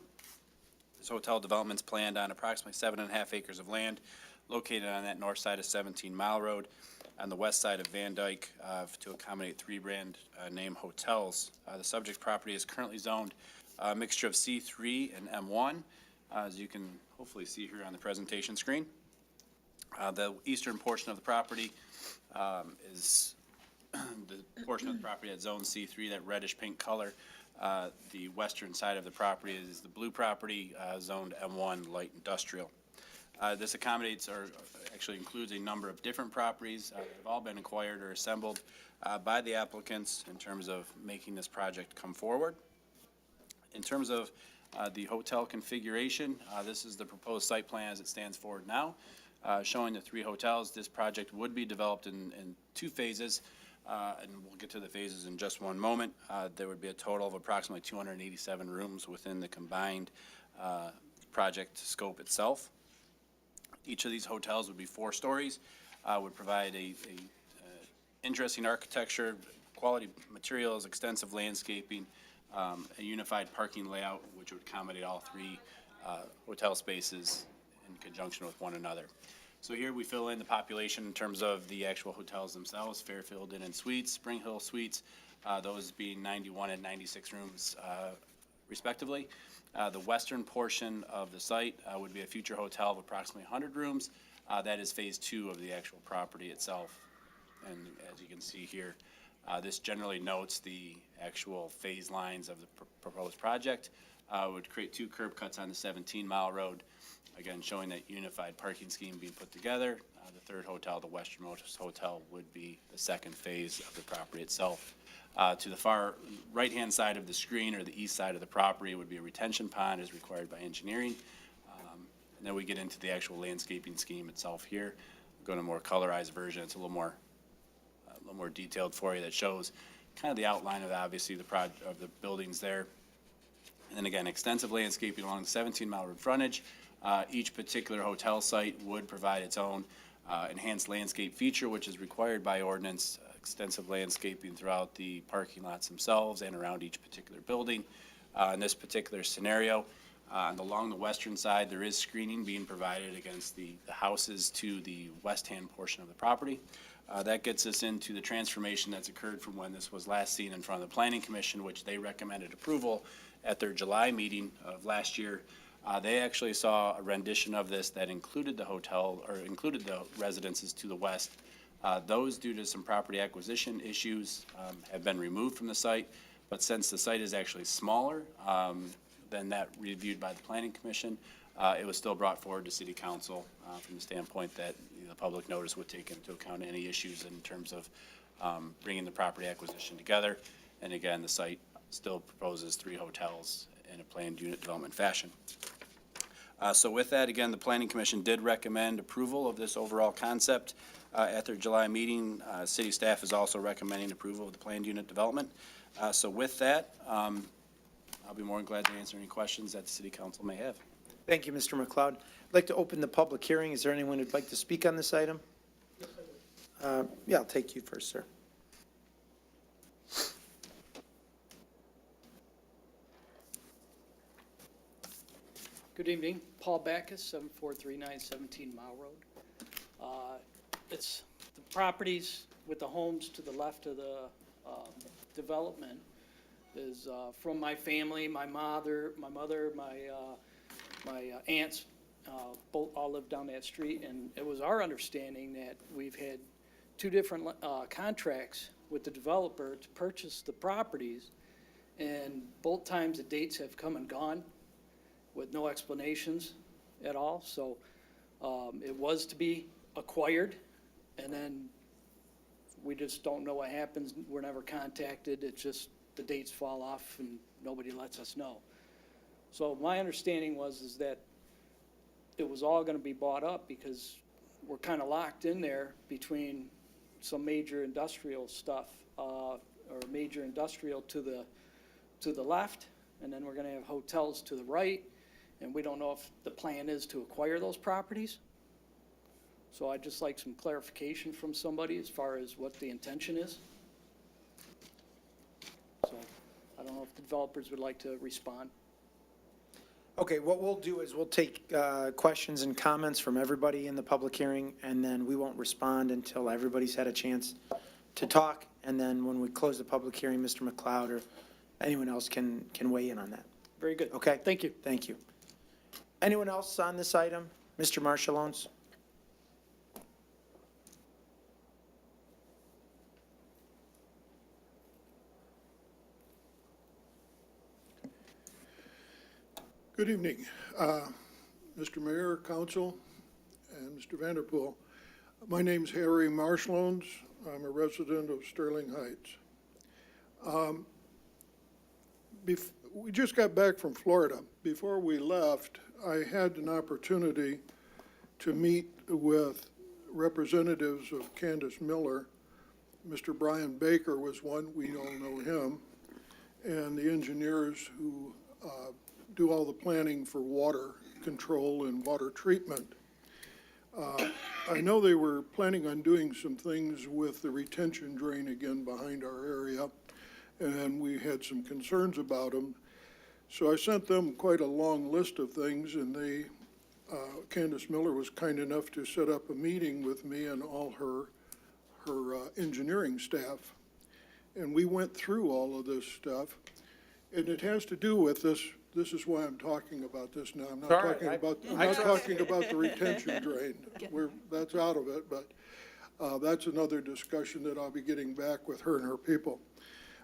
This hotel development's planned on approximately 7.5 acres of land located on that north side of 17 Mile Road on the west side of Van Dyke to accommodate 3 brand name hotels. The subject property is currently zoned a mixture of C3 and M1, as you can hopefully see here on the presentation screen. The eastern portion of the property is the portion of the property that's zone C3, that reddish pink color. The western side of the property is the blue property, zoned M1 light industrial. This accommodates or actually includes a number of different properties that have all been acquired or assembled by the applicants in terms of making this project come forward. In terms of the hotel configuration, this is the proposed site plan as it stands forward now, showing the 3 hotels. This project would be developed in 2 phases, and we'll get to the phases in just one moment. There would be a total of approximately 287 rooms within the combined project scope itself. Each of these hotels would be 4 stories, would provide a interesting architecture, quality materials, extensive landscaping, a unified parking layout, which would accommodate all 3 hotel spaces in conjunction with one another. So here we fill in the population in terms of the actual hotels themselves: Fairfield Inn and Suites, Spring Hill Suites, those being 91 and 96 rooms respectively. The western portion of the site would be a future hotel of approximately 100 rooms. That is phase 2 of the actual property itself. And as you can see here, this generally notes the actual phase lines of the proposed project. Would create 2 curb cuts on the 17 Mile Road, again showing that unified parking scheme being put together. The 3rd hotel, the westernmost hotel, would be the 2nd phase of the property itself. To the far right-hand side of the screen, or the east side of the property, would be a retention pond as required by engineering. And then we get into the actual landscaping scheme itself here. Go to a more colorized version. It's a little more detailed for you, that shows kind of the outline of obviously the buildings there. And then again, extensive landscaping along the 17 Mile Road frontage. Each particular hotel site would provide its own enhanced landscape feature, which is required by ordinance. Extensive landscaping throughout the parking lots themselves and around each particular building. In this particular scenario, along the western side, there is screening being provided against the houses to the west-hand portion of the property. That gets us into the transformation that's occurred from when this was last seen in front of the Planning Commission, which they recommended approval at their July meeting of last year. They actually saw a rendition of this that included the hotel, or included the residences to the west. Those, due to some property acquisition issues, have been removed from the site. But since the site is actually smaller than that reviewed by the Planning Commission, it was still brought forward to City Council from the standpoint that the public notice would take into account any issues in terms of bringing the property acquisition together. And again, the site still proposes 3 hotels in a planned unit development fashion. So with that, again, the Planning Commission did recommend approval of this overall concept at their July meeting. City staff is also recommending approval of the planned unit development. So with that, I'll be more than glad to answer any questions that the City Council may have. Thank you, Mr. McLeod. I'd like to open the public hearing. Is there anyone who'd like to speak on this item? Yeah, I'll take you first, sir. Good evening, Paul Backus, 7439 17 Mile Road. It's the properties with the homes to the left of the development is from my family. My mother, my aunts, both all live down that street, and it was our understanding that we've had 2 different contracts with the developer to purchase the properties, And both times the dates have come and gone with no explanations at all. So it was to be acquired, and then we just don't know what happens. We're never contacted. It's just the dates fall off and nobody lets us know. So my understanding is that it was all gonna be bought up because we're kind of locked in there between some major industrial stuff, or major industrial to the left, and then we're gonna have hotels to the right, and we don't know if the plan is to acquire those properties. So I'd just like some clarification from somebody as far as what the intention is. So I don't know if the developers would like to respond. Okay, what we'll do is we'll take questions and comments from everybody in the public hearing, and then we won't respond until everybody's had a chance to talk. And then when we close the public hearing, Mr. McLeod or anyone else can weigh in on that. Very good. Okay? Thank you. Thank you. Anyone else on this item? Mr. Marshall-Owens? Good evening, Mr. Mayor, Council, and Mr. Vanderpool. My name's Harry Marshall-Owens. I'm a resident of Sterling Heights. We just got back from Florida. Before we left, I had an opportunity to meet with representatives of Candace Miller. Mr. Brian Baker was one, we all know him, and the engineers who do all the planning for water control and water treatment. I know they were planning on doing some things with the retention drain again behind our area, and we had some concerns about them. So I sent them quite a long list of things, and Candace Miller was kind enough to set up a meeting with me and all her engineering staff. And we went through all of this stuff, and it has to do with this. This is why I'm talking about this now. I'm not talking about the retention drain. That's out of it, but that's another discussion that I'll be getting back with her and her people.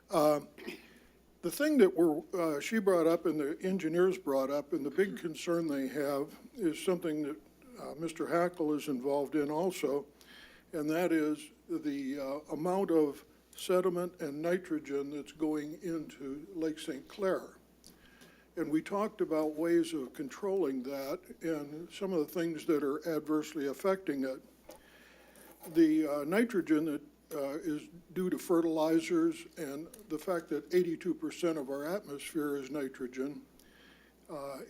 The thing that she brought up and the engineers brought up, and the big concern they have is something that Mr. Hackle is involved in also, and that is the amount of sediment and nitrogen that's going into Lake St. Clair. And we talked about ways of controlling that and some of the things that are adversely affecting it. The nitrogen that is due to fertilizers and the fact that 82% of our atmosphere is nitrogen.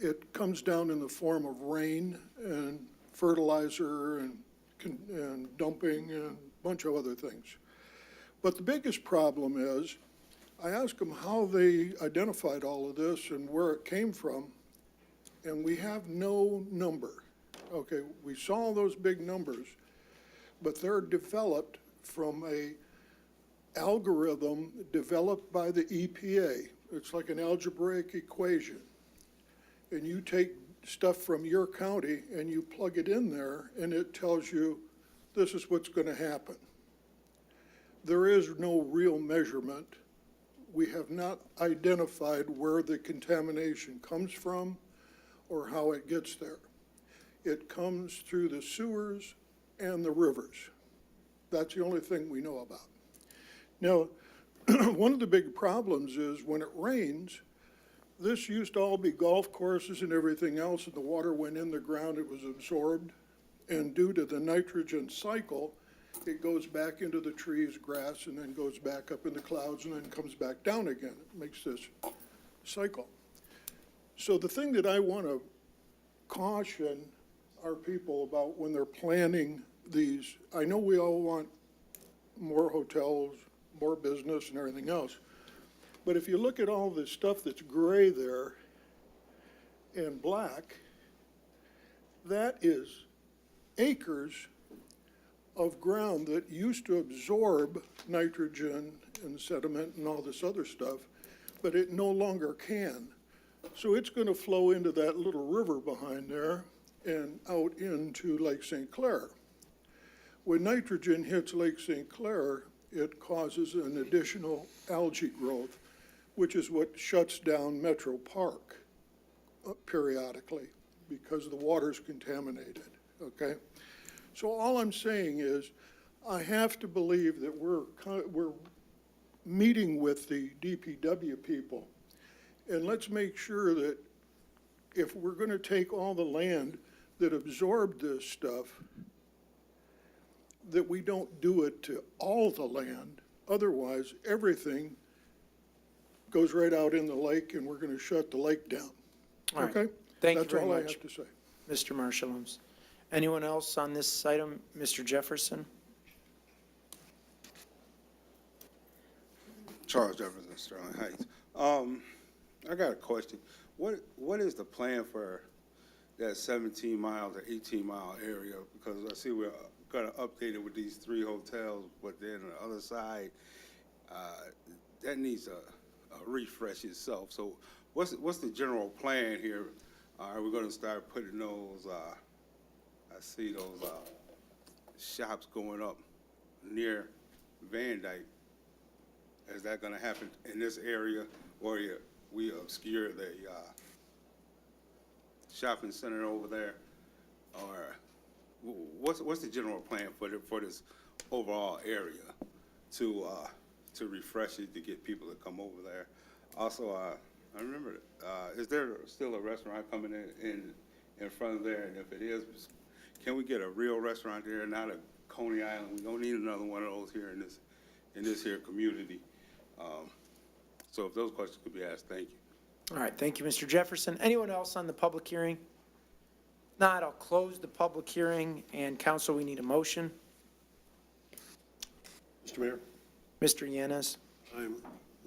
It comes down in the form of rain and fertilizer and dumping and a bunch of other things. But the biggest problem is, I asked them how they identified all of this and where it came from, and we have no number. Okay, we saw those big numbers, but they're developed from a algorithm developed by the EPA. It's like an algebraic equation. And you take stuff from your county and you plug it in there, and it tells you this is what's going to happen. There is no real measurement. We have not identified where the contamination comes from or how it gets there. It comes through the sewers and the rivers. That's the only thing we know about. Now, one of the big problems is when it rains, this used to all be golf courses and everything else, and the water went in the ground, it was absorbed, and due to the nitrogen cycle, it goes back into the trees, grass, and then goes back up in the clouds and then comes back down again. It makes this cycle. So the thing that I want to caution our people about when they're planning these, I know we all want more hotels, more business and everything else, but if you look at all this stuff that's gray there and black, that is acres of ground that used to absorb nitrogen and sediment and all this other stuff, but it no longer can. So it's going to flow into that little river behind there and out into Lake St. Clair. When nitrogen hits Lake St. Clair, it causes an additional algae growth, which is what shuts down Metro Park periodically because the water's contaminated, okay? So all I'm saying is, I have to believe that we're meeting with the DPW people, and let's make sure that if we're gonna take all the land that absorbed this stuff, that we don't do it to all the land. Otherwise, everything goes right out in the lake, and we're gonna shut the lake down. All right. Okay? Thank you very That's all I much. have to say. Mr. Marshallums. Anyone else on this item? Mr. Jefferson? Charles Jefferson, Sterling Heights. I got a question. What is the plan for that 17 mile to 18 mile area? Because I see we're gonna update it with these 3 hotels, but then on the other side, that needs a refresh itself. So what's the general plan here? Are we gonna start putting those, I see those, shops going up near Van Dyke? Is that gonna happen in this area, or we obscure the, shopping center over there? Or what's the general plan for this overall area to refresh it, to get people to come over there? Also, I remember, is there still a restaurant coming in front of there? And if it is, can we get a real restaurant there, not a Coney Island? We don't need another one of those here in this here community. So if those questions could be asked, thank you. All right, thank you, Mr. Jefferson. Anyone else on the public hearing? Not, I'll close the public hearing, and council, we need a motion. Mr. Mayor, Mr. Yanez? I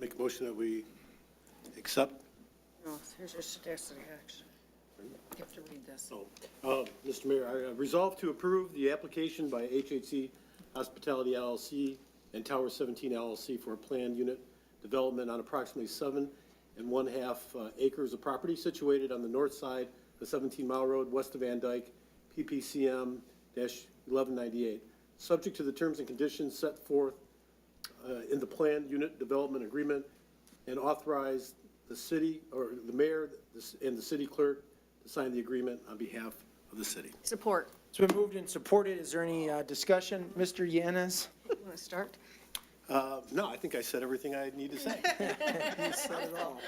make a motion that we accept. No, here's your suggested action. You have to read this. Mr. Mayor, I resolve to approve the application by HHC Hospitality LLC and Tower 17 LLC for a planned unit development on approximately 7.5 acres of property situated on the north side of 17 Mile Road, west of Van Dyke, PPCM-1198, subject to the terms and conditions set forth in the planned unit development agreement, and authorize the city, or the mayor and the city clerk to sign the agreement on behalf of the city. Support. It's been moved and supported. Is there any discussion? Mr. Yanez? You want to start? No, I think I said everything I need to say. You said it all.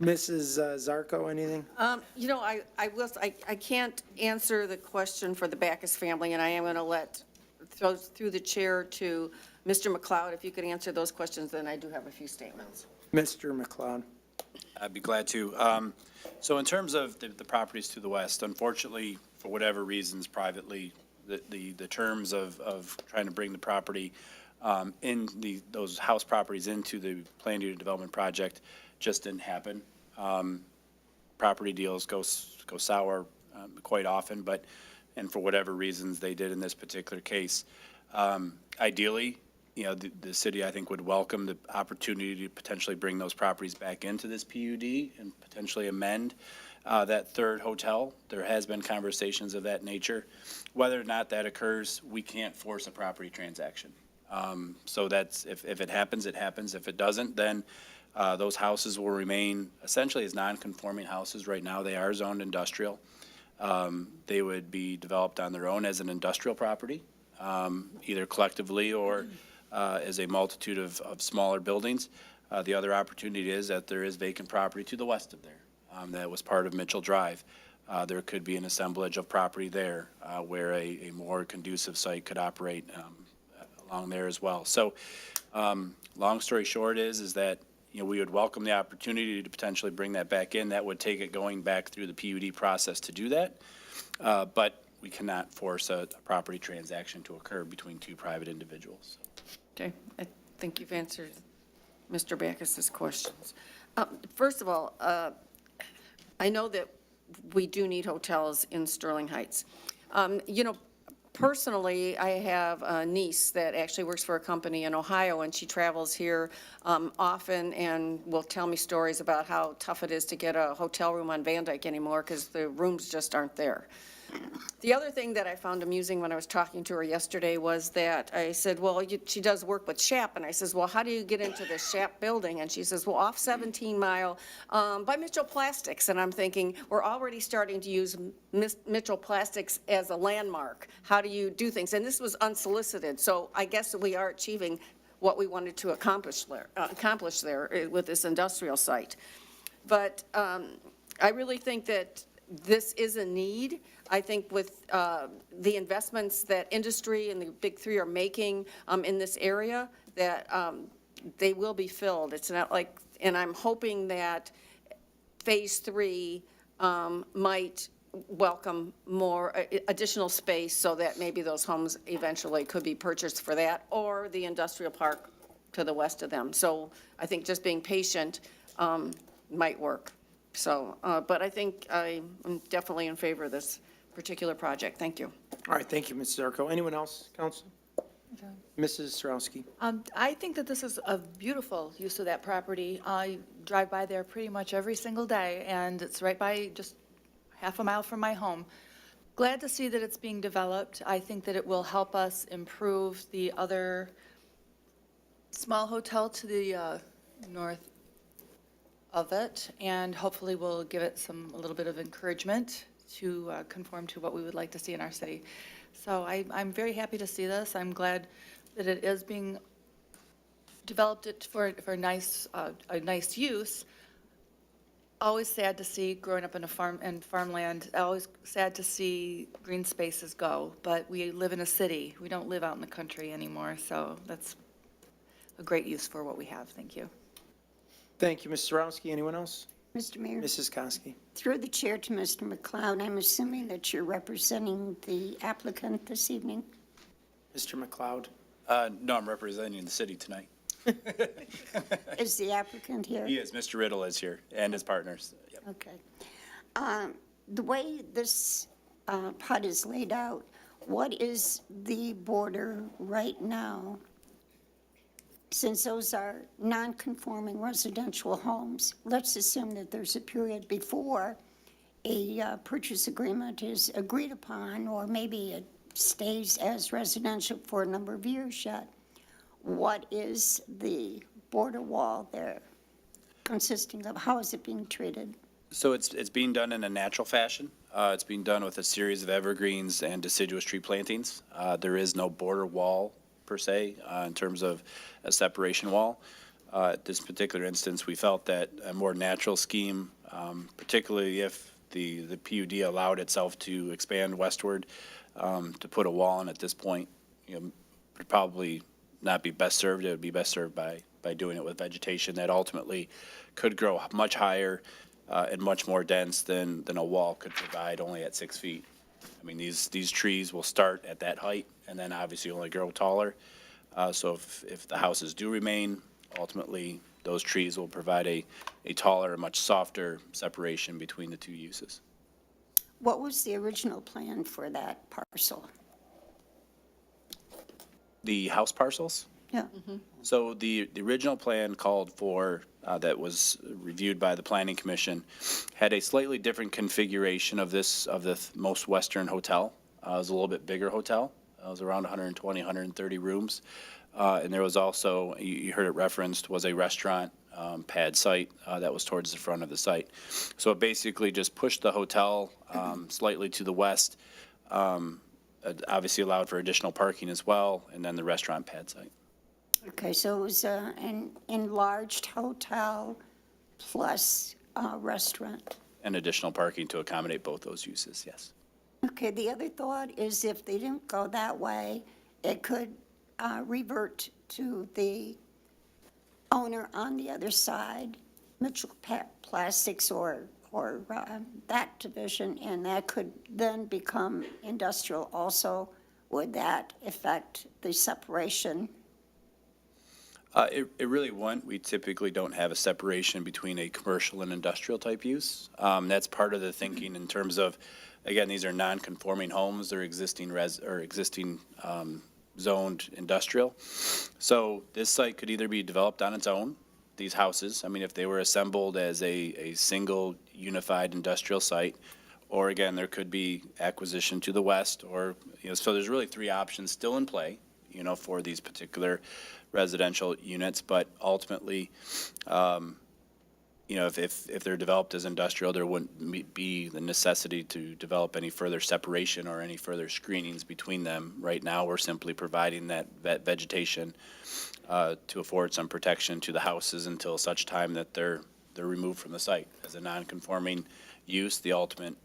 Mrs. Zarko, anything? You know, I can't answer the question for the Backus family, and I am going to throw through the chair to Mr. McLeod. If you could answer those questions, then I do have a few statements. Mr. McLeod? I'd be glad to. So in terms of the properties to the west, unfortunately, for whatever reasons, privately, the terms of trying to bring the property those house properties into the planned unit development project just didn't happen. Property deals go sour quite often, and for whatever reasons they did in this particular case. Ideally, the city, I think, would welcome the opportunity to potentially bring those properties back into this PUD and potentially amend that third hotel. There has been conversations of that nature. Whether or not that occurs, we can't force a property transaction. So that's, if it happens, it happens. If it doesn't, then those houses will remain essentially as non-conforming houses. Right now, they are zoned industrial. They would be developed on their own as an industrial property, either collectively or as a multitude of smaller buildings. The other opportunity is that there is vacant property to the west of there that was part of Mitchell Drive. There could be an assemblage of property there where a more conducive site could operate along there as well. So long story short is that we would welcome the opportunity to potentially bring that back in. That would take it going back through the PUD process to do that. But we cannot force a property transaction to occur between two private individuals. Okay, I think you've answered Mr. Backus's questions. First of all, I know that we do need hotels in Sterling Heights. Personally, I have a niece that actually works for a company in Ohio, and she travels here often and will tell me stories about how tough it is to get a hotel room on Van Dyke anymore because the rooms just aren't there. The other thing that I found amusing when I was talking to her yesterday was that I said, well, she does work with SHAP, and I says, well, how do you get into the SHAP building? And she says, well, off 17 Mile by Mitchell Plastics. And I'm thinking, we're already starting to use Mitchell Plastics as a landmark. How do you do things? And this was unsolicited, so I guess we are achieving what we wanted to accomplish there with this industrial site. But I really think that this is a need. I think with the investments that industry and the big three are making in this area, that they will be filled. It's not like, and I'm hoping that phase 3 might welcome more additional space so that maybe those homes eventually could be purchased for that, or the industrial park to the west of them. So I think just being patient might work. So, but I think I'm definitely in favor of this particular project. Thank you. All right, thank you, Mrs. Zarko. Anyone else, council? Mrs. Sarowski. I think that this is a beautiful use of that property. I drive by there pretty much every single day, and it's right by, just half a mile from my home. Glad to see that it's being developed. I think that it will help us improve the other small hotel to the north of it, and hopefully will give it a little bit of encouragement to conform to what we would like to see in our city. So I'm very happy to see this. I'm glad that it is being developed for a nice use. Always sad to see, growing up in farmland, always sad to see green spaces go, but we live in a city. We don't live out in the country anymore, so that's a great use for what we have. Thank you. Thank you, Mrs. Sarowski. Anyone else? Mr. Mayor, Mrs. Koski. through the chair to Mr. McLeod, I'm assuming that you're representing the applicant this evening? Mr. McLeod. No, I'm representing the city tonight. Is the applicant here? He is. Mr. Riddle is here and his partners. Yep. Okay. The way this PUD is laid out, what is the border right now? Since those are non-conforming residential homes, let's assume that there's a period before a purchase agreement is agreed upon, or maybe it stays as residential for a number of years yet. What is the border wall there consisting of? How is it being treated? So it's being done in a natural fashion. It's being done with a series of evergreens and deciduous tree plantings. There is no border wall per se in terms of a separation wall. At this particular instance, we felt that a more natural scheme, particularly if the PUD allowed itself to expand westward, to put a wall in at this point, would probably not be best served. It would be best served by doing it with vegetation that ultimately could grow much higher and much more dense than a wall could provide only at 6 feet. I mean, these trees will start at that height and then obviously only grow taller. So if the houses do remain, ultimately those trees will provide a taller and much softer separation between the two uses. What was the original plan for that parcel? The house parcels? Yeah. So the original plan called for, that was reviewed by the Planning Commission, had a slightly different configuration of the most western hotel. It was a little bit bigger hotel. It was around 120, 130 rooms. And there was also, you heard it referenced, was a restaurant pad site that was towards the front of the site. So it basically just pushed the hotel slightly to the west, obviously allowed for additional parking as well, and then the restaurant pad site. Okay, so it was an enlarged hotel plus restaurant. And additional parking to accommodate both those uses, yes. Okay, the other thought is if they didn't go that way, it could revert to the owner on the other side, Mitchell Plastics or that division, and that could then become industrial also. Would that affect the separation? It really wouldn't. We typically don't have a separation between a commercial and industrial type use. That's part of the thinking in terms of, again, these are non-conforming homes. They're existing zoned industrial. So this site could either be developed on its own, these houses, I mean, if they were assembled as a single unified industrial site, or again, there could be acquisition to the west, or, so there's really three options still in play, for these particular residential units, but ultimately, if they're developed as industrial, there wouldn't be the necessity to develop any further separation or any further screenings between them. Right now, we're simply providing that vegetation to afford some protection to the houses until such time that they're removed from the site. As a non-conforming use, the ultimate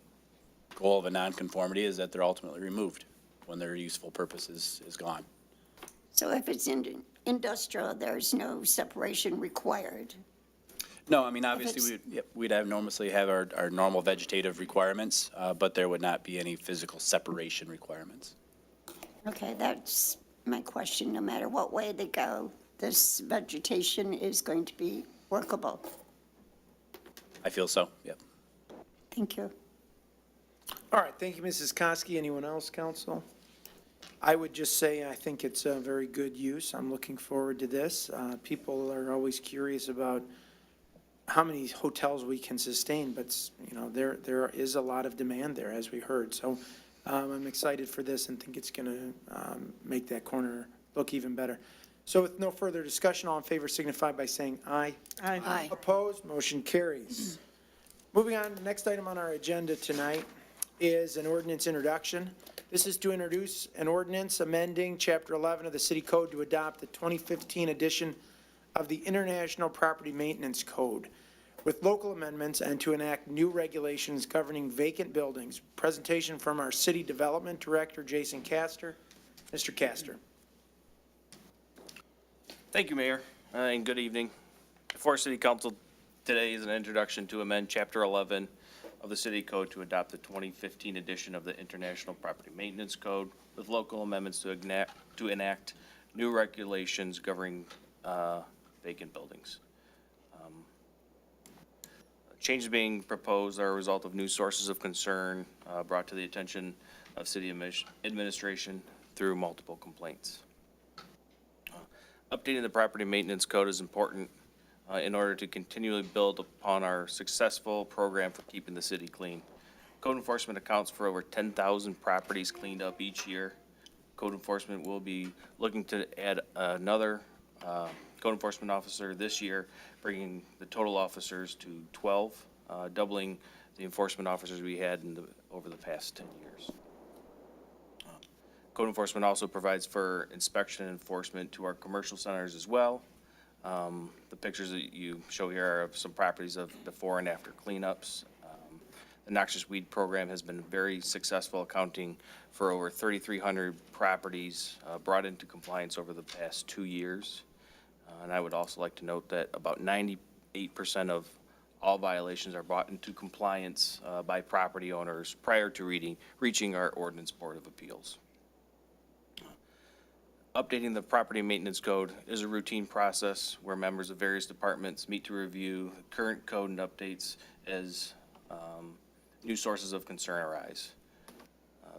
goal of a non-conformity is that they're ultimately removed when their useful purpose is gone. So if it's industrial, there's no separation required? No, I mean, obviously, we'd normally have our normal vegetative requirements, but there would not be any physical separation requirements. Okay, that's my question. No matter what way they go, this vegetation is going to be workable. I feel so, yep. Thank you. All right, thank you, Mrs. Koski. Anyone else, council? I would just say I think it's a very good use. I'm looking forward to this. People are always curious about how many hotels we can sustain, but, there is a lot of demand there, as we heard. So I'm excited for this and think it's going to make that corner look even better. So with no further discussion, all in favor signify by saying aye. Aye. Opposed, motion carries. Moving on, the next item on our agenda tonight is an ordinance introduction. This is to introduce an ordinance amending Chapter 11 of the City Code to adopt the 2015 edition of the International Property Maintenance Code with local amendments and to enact new regulations governing vacant buildings. Presentation from our City Development Director, Jason Castor. Mr. Castor. Thank you, Mayor, and good evening. Before City Council today is an introduction to amend Chapter 11 of the City Code to adopt the 2015 edition of the International Property Maintenance Code with local amendments to enact new regulations governing vacant buildings. Changes being proposed are a result of new sources of concern brought to the attention of city administration through multiple complaints. Updating the property maintenance code is important in order to continually build upon our successful program for keeping the city clean. Code enforcement accounts for over 10,000 properties cleaned up each year. Code enforcement will be looking to add another code enforcement officer this year, bringing the total officers to 12, doubling the enforcement officers we had over the past 10 years. Code enforcement also provides for inspection and enforcement to our commercial centers as well. The pictures that you show here are of some properties of before and after cleanups. The noxious weed program has been very successful, accounting for over 3,300 properties brought into compliance over the past 2 years. And I would also like to note that about 98% of all violations are brought into compliance by property owners prior to reaching our Ordinance Board of Appeals. Updating the property maintenance code is a routine process where members of various departments meet to review current code and updates as new sources of concern arise.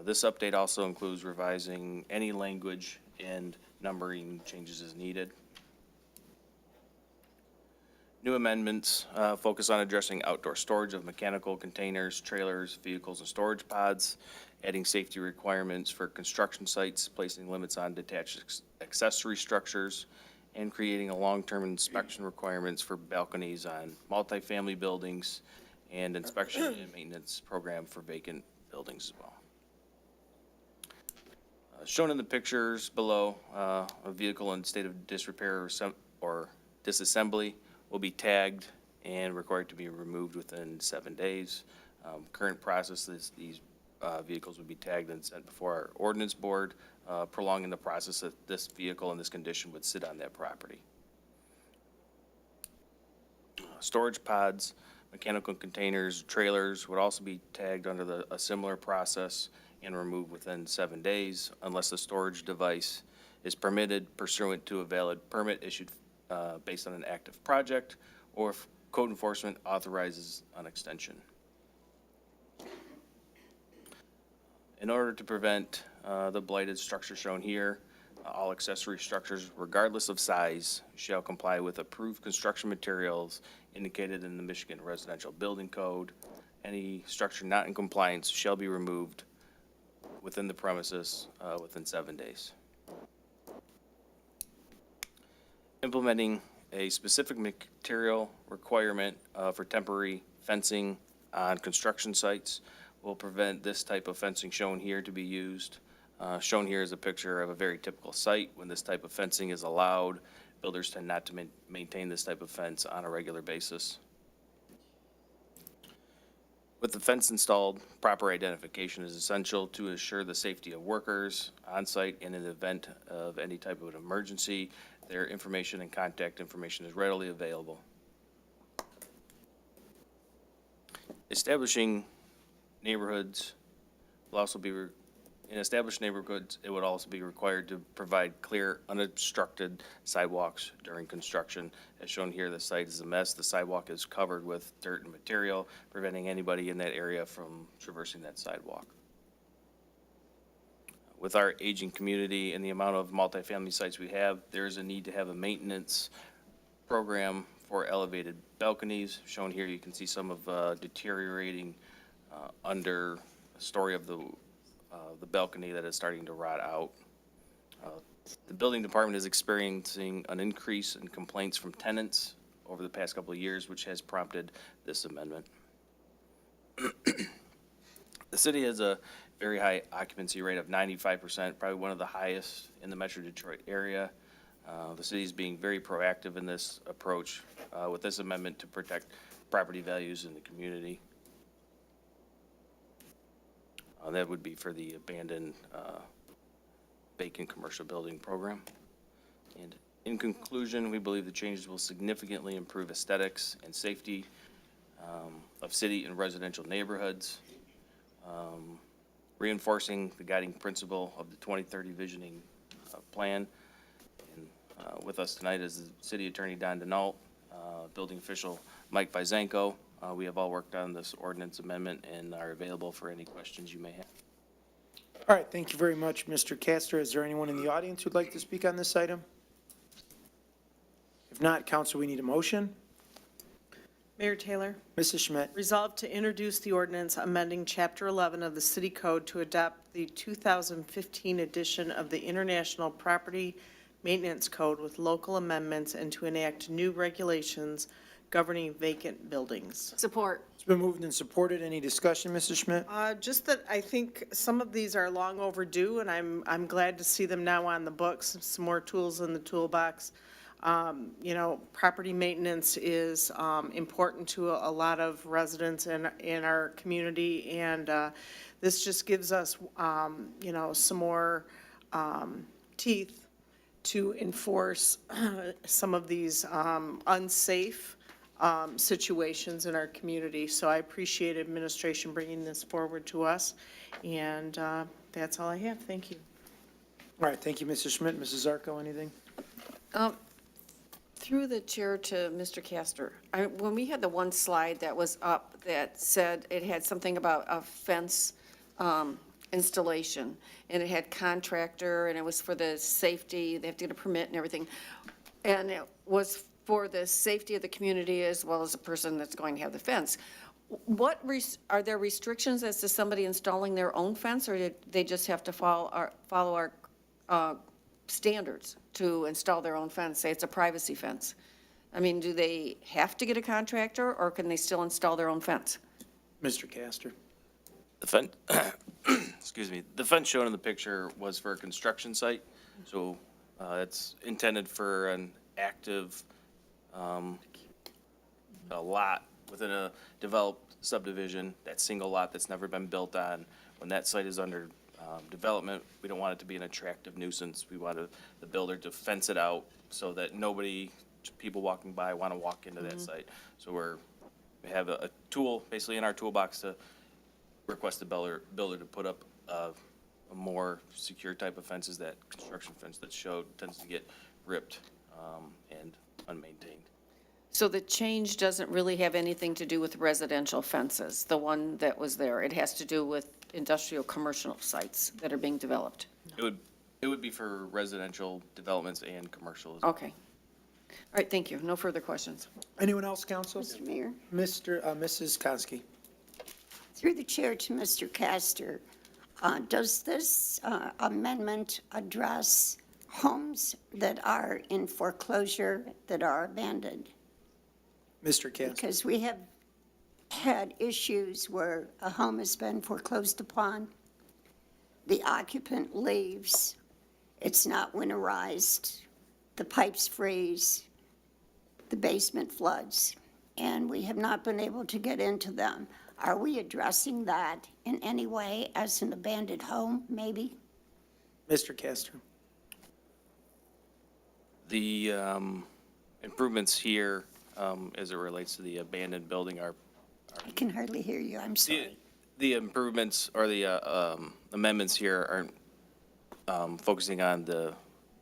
This update also includes revising any language and numbering changes as needed. New amendments focus on addressing outdoor storage of mechanical containers, trailers, vehicles, and storage pods, adding safety requirements for construction sites, placing limits on detached accessory structures, and creating a long-term inspection requirements for balconies on multifamily buildings and inspection and maintenance program for vacant buildings as well. Shown in the pictures below, a vehicle in state of disrepair or disassembly will be tagged and required to be removed within 7 days. Current process is these vehicles would be tagged and sent before our ordinance board, prolonging the process that this vehicle in this condition would sit on that property. Storage pods, mechanical containers, trailers would also be tagged under a similar process and removed within 7 days unless the storage device is permitted pursuant to a valid permit issued based on an active project, or if code enforcement authorizes an extension. In order to prevent the blighted structure shown here, all accessory structures, regardless of size, shall comply with approved construction materials indicated in the Michigan Residential Building Code Any structure not in compliance shall be removed within the premises within 7 days. Implementing a specific material requirement for temporary fencing on construction sites will prevent this type of fencing shown here to be used. Shown here is a picture of a very typical site. When this type of fencing is allowed, builders tend not to maintain this type of fence on a regular basis. With the fence installed, proper identification is essential to assure the safety of workers on site. In an event of any type of an emergency, their information and contact information is readily available. Establishing neighborhoods will also be, in established neighborhoods, it would also be required to provide clear, unobstructed sidewalks during construction. As shown here, the site is a mess. The sidewalk is covered with dirt and material, preventing anybody in that area from traversing that sidewalk. With our aging community and the amount of multifamily sites we have, there's a need to have a maintenance program for elevated balconies. Shown here, you can see some of deteriorating under a story of the balcony that is starting to rot out. The building department is experiencing an increase in complaints from tenants over the past couple of years, which has prompted this amendment. The city has a very high occupancy rate of 95%, probably one of the highest in the Metro Detroit area. The city is being very proactive in this approach with this amendment to protect property values in the community. That would be for the abandoned vacant commercial building program. And in conclusion, we believe the changes will significantly improve aesthetics and safety of city and residential neighborhoods, reinforcing the guiding principle of the 2030 visioning plan. And with us tonight is the City Attorney Don Denault, Building Official Mike Bizanko. We have all worked on this ordinance amendment and are available for any questions you may have. All right, thank you very much, Mr. Castor. Is there anyone in the audience who'd like to speak on this item? If not, council, we need a motion. Mayor Taylor, Mrs. Schmidt. resolved to introduce the ordinance amending Chapter 11 of the City Code to adopt the 2015 edition of the International Property Maintenance Code with local amendments and to enact new regulations governing vacant buildings. Support. It's been moved and supported. Any discussion, Mrs. Schmidt? Just that I think some of these are long overdue, and I'm glad to see them now on the books, some more tools in the toolbox. You know, property maintenance is important to a lot of residents in our community, and this just gives us, you know, some more teeth to enforce some of these unsafe situations in our community. So I appreciate administration bringing this forward to us, and that's all I have. Thank you. All right, thank you, Mrs. Schmidt. Mrs. Zarko, anything? Through the chair to Mr. Castor, when we had the one slide that was up that said it had something about a fence installation, and it had contractor, and it was for the safety, they have to get a permit and everything, and it was for the safety of the community as well as the person that's going to have the fence. Are there restrictions as to somebody installing their own fence, or did they just have to follow our standards to install their own fence? Say it's a privacy fence. I mean, do they have to get a contractor, or can they still install their own fence? Mr. Castor. The fence, excuse me, the fence shown in the picture was for a construction site, so it's intended for an active a lot within a developed subdivision, that single lot that's never been built on. When that site is under development, we don't want it to be an attractive nuisance. We want the builder to fence it out so that people walking by want to walk into that site. So we have a tool basically in our toolbox to request the builder to put up a more secure type of fences. That construction fence that showed tends to get ripped and unmaintained. So the change doesn't really have anything to do with residential fences, the one that was there. It has to do with industrial commercial sites that are being developed. It would be for residential developments and commercial as well. Okay. All right, thank you. No further questions. Anyone else, council? Mr. Mayor, Mrs. Konski. Through the chair to Mr. Castor, does this amendment address homes that are in foreclosure that are abandoned? Mr. Castor. Because we have had issues where a home has been foreclosed upon, the occupant leaves, it's not winterized, the pipes freeze, the basement floods, and we have not been able to get into them. Are we addressing that in any way as an abandoned home, maybe? Mr. Castor. The improvements here, as it relates to the abandoned building, are I can hardly hear you, I'm sorry. the improvements or the amendments here aren't focusing on the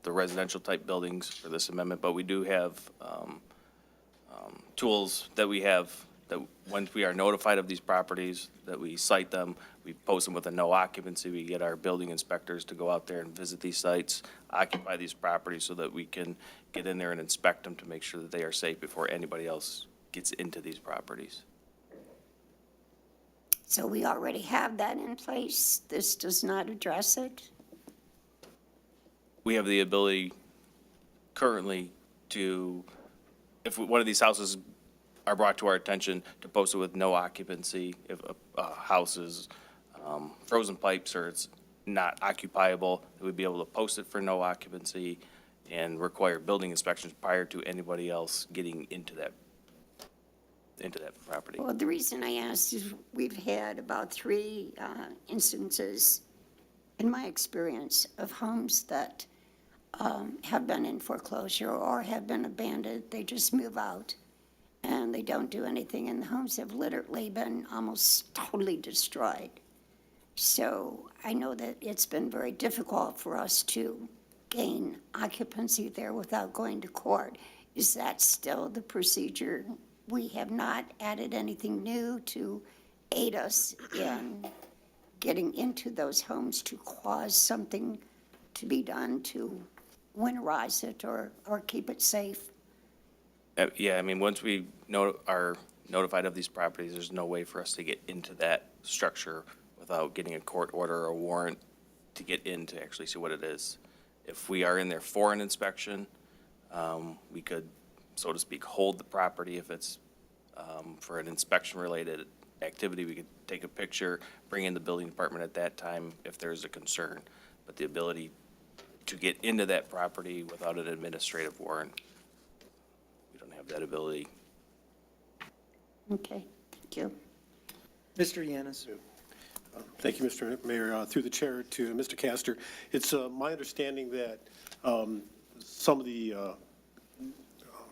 residential type buildings for this amendment, but we do have tools that we have that once we are notified of these properties, that we cite them, we post them with a no occupancy, we get our building inspectors to go out there and visit these sites, occupy these properties so that we can get in there and inspect them to make sure that they are safe before anybody else gets into these properties. So we already have that in place? This does not address it? We have the ability currently to, if one of these houses are brought to our attention, to post it with no occupancy. If a house is frozen pipes or it's not occupiable, we'd be able to post it for no occupancy and require building inspections prior to anybody else getting into that property. Well, the reason I asked is we've had about 3 instances, in my experience, of homes that have been in foreclosure or have been abandoned. They just move out and they don't do anything, and the homes have literally been almost totally destroyed. So I know that it's been very difficult for us to gain occupancy there without going to court. Is that still the procedure? We have not added anything new to aid us in getting into those homes to cause something to be done to winterize it or keep it safe. Yeah, I mean, once we are notified of these properties, there's no way for us to get into that structure without getting a court order or a warrant to get in to actually see what it is. If we are in there for an inspection, we could, so to speak, hold the property. If it's for an inspection-related activity, we could take a picture, bring in the building department at that time if there's a concern. But the ability to get into that property without an administrative warrant, we don't have that ability. Okay, thank you. Mr. Yanis. Thank you, Mr. Mayor. Through the chair to Mr. Castor, it's my understanding that some of the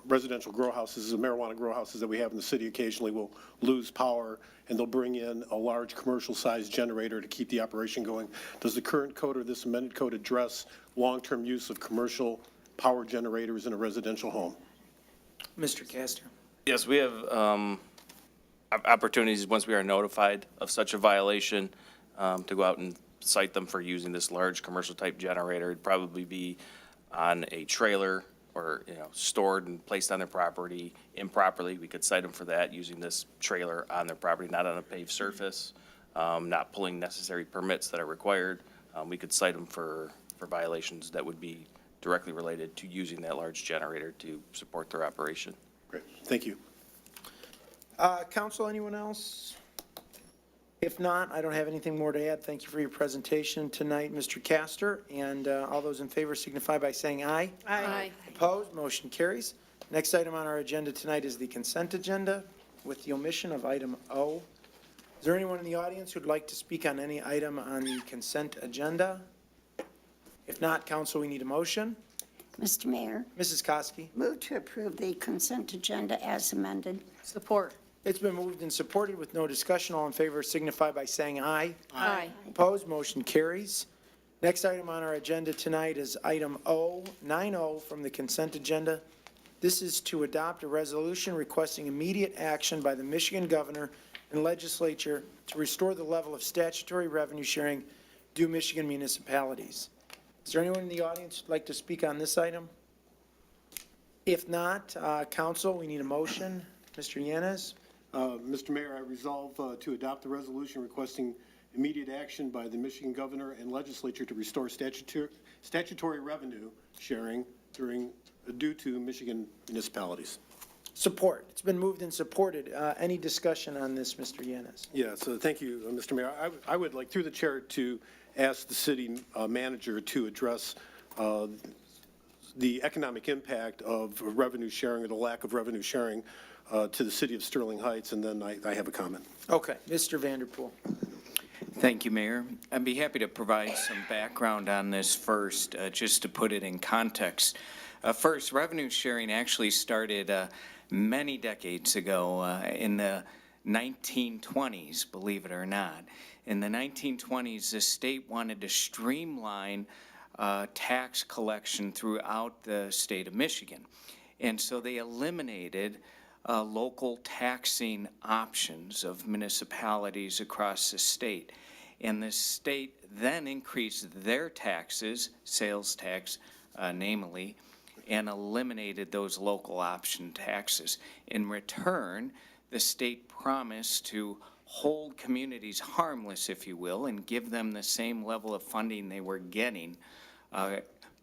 residential grow houses, the marijuana grow houses that we have in the city occasionally will lose power, and they'll bring in a large commercial-sized generator to keep the operation going. Does the current code or this amended code address long-term use of commercial power generators in a residential home? Mr. Castor. Yes, we have opportunities, once we are notified of such a violation, to go out and cite them for using this large commercial-type generator. It'd probably be on a trailer or, stored and placed on their property improperly. We could cite them for that, using this trailer on their property, not on a paved surface, not pulling necessary permits that are required. We could cite them for violations that would be directly related to using that large generator to support their operation. Great, thank you. Council, anyone else? If not, I don't have anything more to add. Thank you for your presentation tonight, Mr. Castor. And all those in favor signify by saying aye. Aye. Opposed? Motion carries. Next item on our agenda tonight is the consent agenda with the omission of item O. Is there anyone in the audience who'd like to speak on any item on the consent agenda? If not, council, we need a motion. Mr. Mayor, Mrs. Koski. move to approve the consent agenda as amended. Support. It's been moved and supported with no discussion. All in favor signify by saying aye. Aye. Opposed? Motion carries. Next item on our agenda tonight is item O, 9O from the consent agenda. This is to adopt a resolution requesting immediate action by the Michigan governor and legislature to restore the level of statutory revenue sharing due Michigan municipalities. Is there anyone in the audience who'd like to speak on this item? If not, council, we need a motion. Mr. Yanez. Mr. Mayor, I resolve to adopt the resolution requesting immediate action by the Michigan governor and legislature to restore statutory revenue sharing due to Michigan municipalities. Support. It's been moved and supported. Any discussion on this, Mr. Yanes? Yeah, so thank you, Mr. Mayor. I would like, through the chair, to ask the city manager to address the economic impact of revenue sharing or the lack of revenue sharing to the city of Sterling Heights, and then I have a comment. Okay, Mr. Vanderpool. Thank you, Mayor. I'd be happy to provide some background on this first, just to put it in context. First, revenue sharing actually started many decades ago in the 1920s, believe it or not. In the 1920s, the state wanted to streamline tax collection throughout the state of Michigan. And so they eliminated local taxing options of municipalities across the state. And the state then increased their taxes, sales tax namely, and eliminated those local option taxes. In return, the state promised to hold communities harmless, if you will, and give them the same level of funding they were getting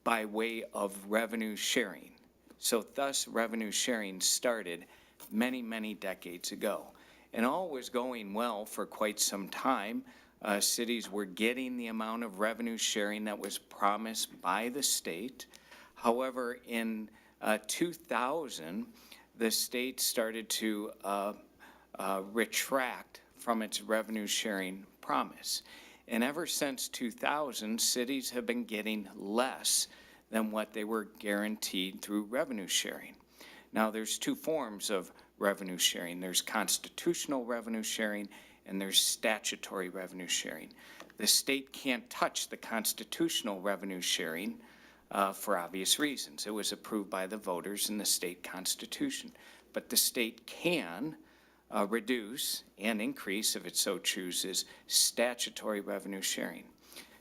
by way of revenue sharing. So thus, revenue sharing started many, many decades ago. And all was going well for quite some time. Cities were getting the amount of revenue sharing that was promised by the state. However, in 2000, the state started to retract from its revenue sharing promise. And ever since 2000, cities have been getting less than what they were guaranteed through revenue sharing. Now, there's two forms of revenue sharing. There's constitutional revenue sharing and there's statutory revenue sharing. The state can't touch the constitutional revenue sharing for obvious reasons. It was approved by the voters in the state constitution. But the state can reduce and increase, if it so chooses, statutory revenue sharing.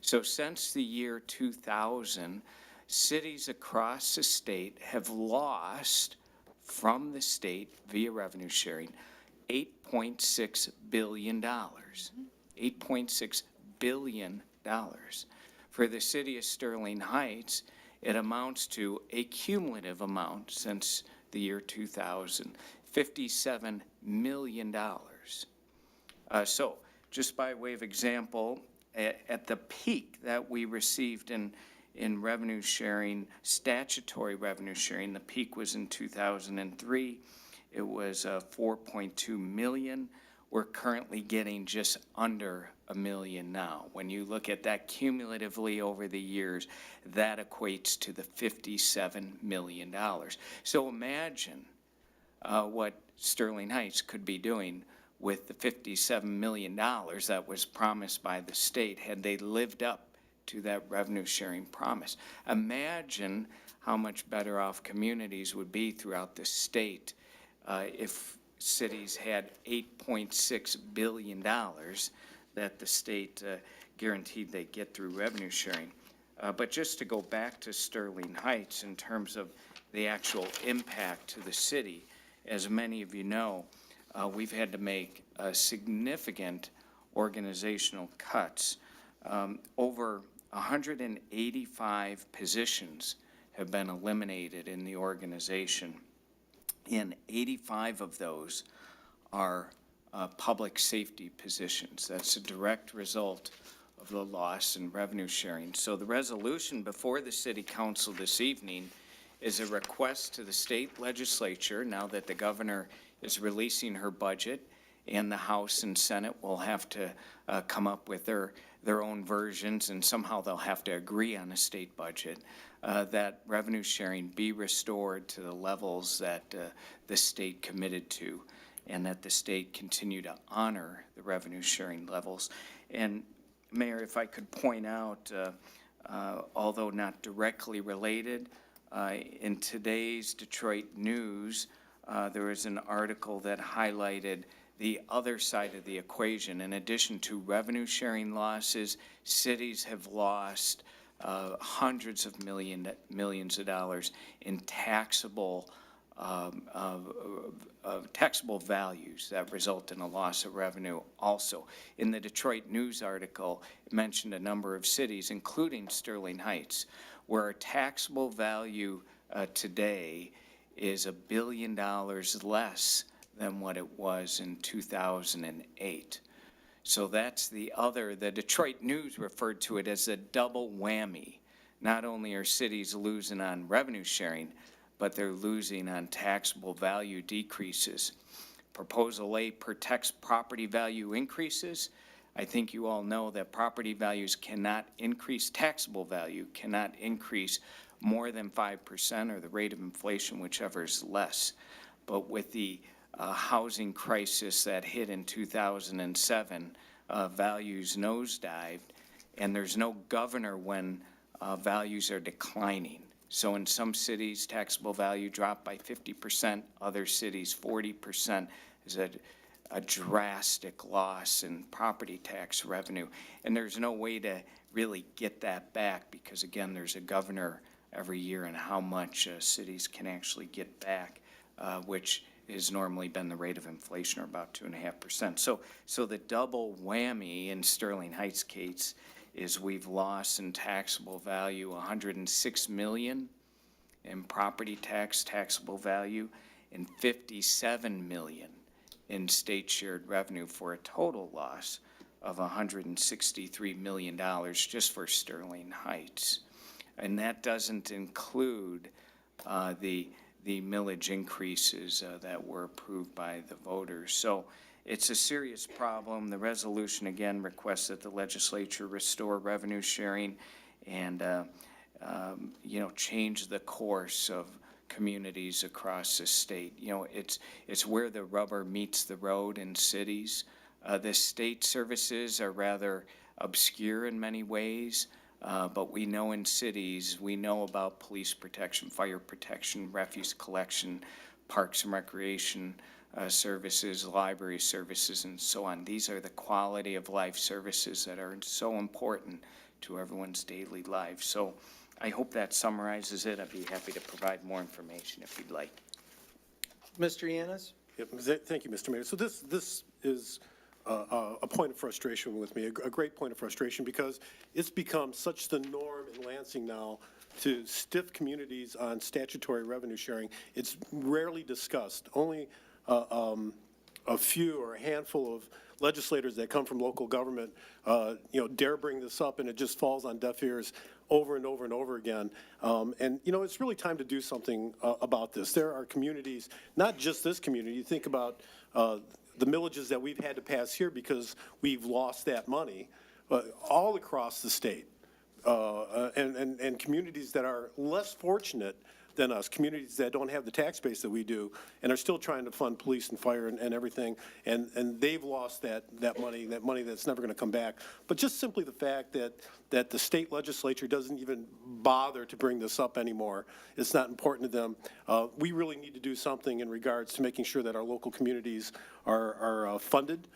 So since the year 2000, cities across the state have lost from the state via revenue sharing $8.6 billion. $8.6 billion. For the city of Sterling Heights, it amounts to a cumulative amount since the year 2000, $57 million. So, just by way of example, at the peak that we received in revenue sharing, statutory revenue sharing, the peak was in 2003. It was 4.2 million. We're currently getting just under $1 million now. When you look at that cumulatively over the years, that equates to the $57 million. So imagine what Sterling Heights could be doing with the $57 million that was promised by the state had they lived up to that revenue sharing promise. Imagine how much better off communities would be throughout the state if cities had $8.6 billion that the state guaranteed they get through revenue sharing. But just to go back to Sterling Heights in terms of the actual impact to the city, as many of you know, we've had to make significant organizational cuts. Over 185 positions have been eliminated in the organization, and 85 of those are public safety positions. That's a direct result of the loss in revenue sharing. So the resolution before the City Council this evening is a request to the state legislature, now that the governor is releasing her budget, and the House and Senate will have to come up with their own versions, and somehow they'll have to agree on a state budget, that revenue sharing be restored to the levels that the state committed to, and that the state continue to honor the revenue sharing levels. And Mayor, if I could point out, although not directly related, in today's Detroit News, there was an article that highlighted the other side of the equation. In addition to revenue sharing losses, cities have lost hundreds of millions of dollars in taxable taxable values that result in a loss of revenue also. In the Detroit News article, it mentioned a number of cities, including Sterling Heights, where our taxable value today is $1 billion less than what it was in 2008. So that's the Detroit News referred to it as a double whammy. Not only are cities losing on revenue sharing, but they're losing on taxable value decreases. Proposal A protects property value increases. I think you all know that property values cannot increase, taxable value cannot increase more than 5% or the rate of inflation, whichever is less. But with the housing crisis that hit in 2007, values nosedived, and there's no governor when values are declining. So in some cities, taxable value dropped by 50%, other cities 40%. Is a drastic loss in property tax revenue. And there's no way to really get that back because, again, there's a governor every year on how much cities can actually get back, which has normally been the rate of inflation, or about 2.5%. So the double whammy in Sterling Heights case is we've lost in taxable value $106 million in property tax taxable value and $57 million in state shared revenue, for a total loss of $163 million just for Sterling Heights. And that doesn't include the millage increases that were approved by the voters. So it's a serious problem. The resolution, again, requests that the legislature restore revenue sharing and, change the course of communities across the state. It's where the rubber meets the road in cities. The state services are rather obscure in many ways, but we know in cities, we know about police protection, fire protection, refuse collection, parks and recreation services, library services, and so on. These are the quality of life services that are so important to everyone's daily life. So I hope that summarizes it. I'd be happy to provide more information if you'd like. Mr. Yanis? Yep, thank you, Mr. Mayor. So this is a point of frustration with me, a great point of frustration, because it's become such the norm in Lansing now to stiff communities on statutory revenue sharing. It's rarely discussed. Only a few or a handful of legislators that come from local government, dare bring this up, and it just falls on deaf ears over and over and over again. It's really time to do something about this. There are communities, not just this community. You think about the millages that we've had to pass here because we've lost that money all across the state, and communities that are less fortunate than us, communities that don't have the tax base that we do and are still trying to fund police and fire and everything, and they've lost that money that's never going to come back. But just simply the fact that the state legislature doesn't even bother to bring this up anymore, it's not important to them. We really need to do something in regards to making sure that our local communities are funded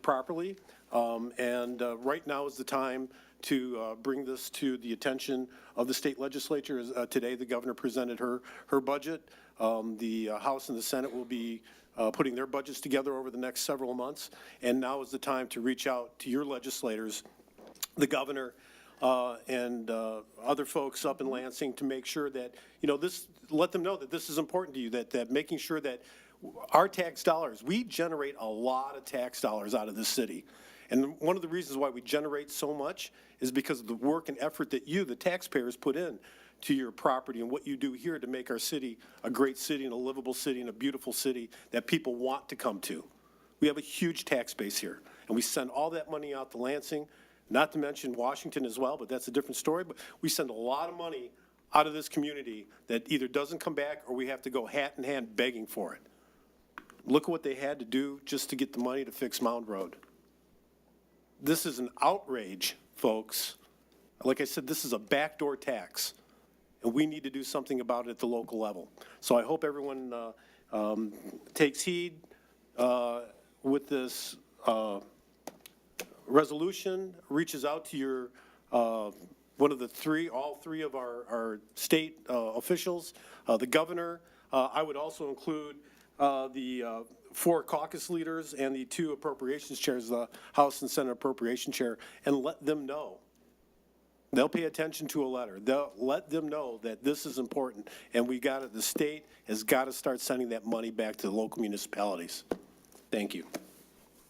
properly, and right now is the time to bring this to the attention of the state legislature. Today, the governor presented her budget. The House and the Senate will be putting their budgets together over the next several months. And now is the time to reach out to your legislators, the governor, and other folks up in Lansing, to make sure that, let them know that this is important to you, that making sure that our tax dollars, we generate a lot of tax dollars out of this city. And one of the reasons why we generate so much is because of the work and effort that you, the taxpayers, put in to your property and what you do here to make our city a great city and a livable city and a beautiful city that people want to come to. We have a huge tax base here, and we send all that money out to Lansing, not to mention Washington as well, but that's a different story. But we send a lot of money out of this community that either doesn't come back or we have to go hat in hand begging for it. Look at what they had to do just to get the money to fix Mound Road. This is an outrage, folks. Like I said, this is a backdoor tax, and we need to do something about it at the local level. So I hope everyone takes heed with this resolution, reaches out to your all three of our state officials, the governor. I would also include the 4 caucus leaders and the 2 appropriations chairs, the House and Senate appropriation chair, and let them know. They'll pay attention to a letter. They'll let them know that this is important, and we got it. The state has got to start sending that money back to the local municipalities. Thank you.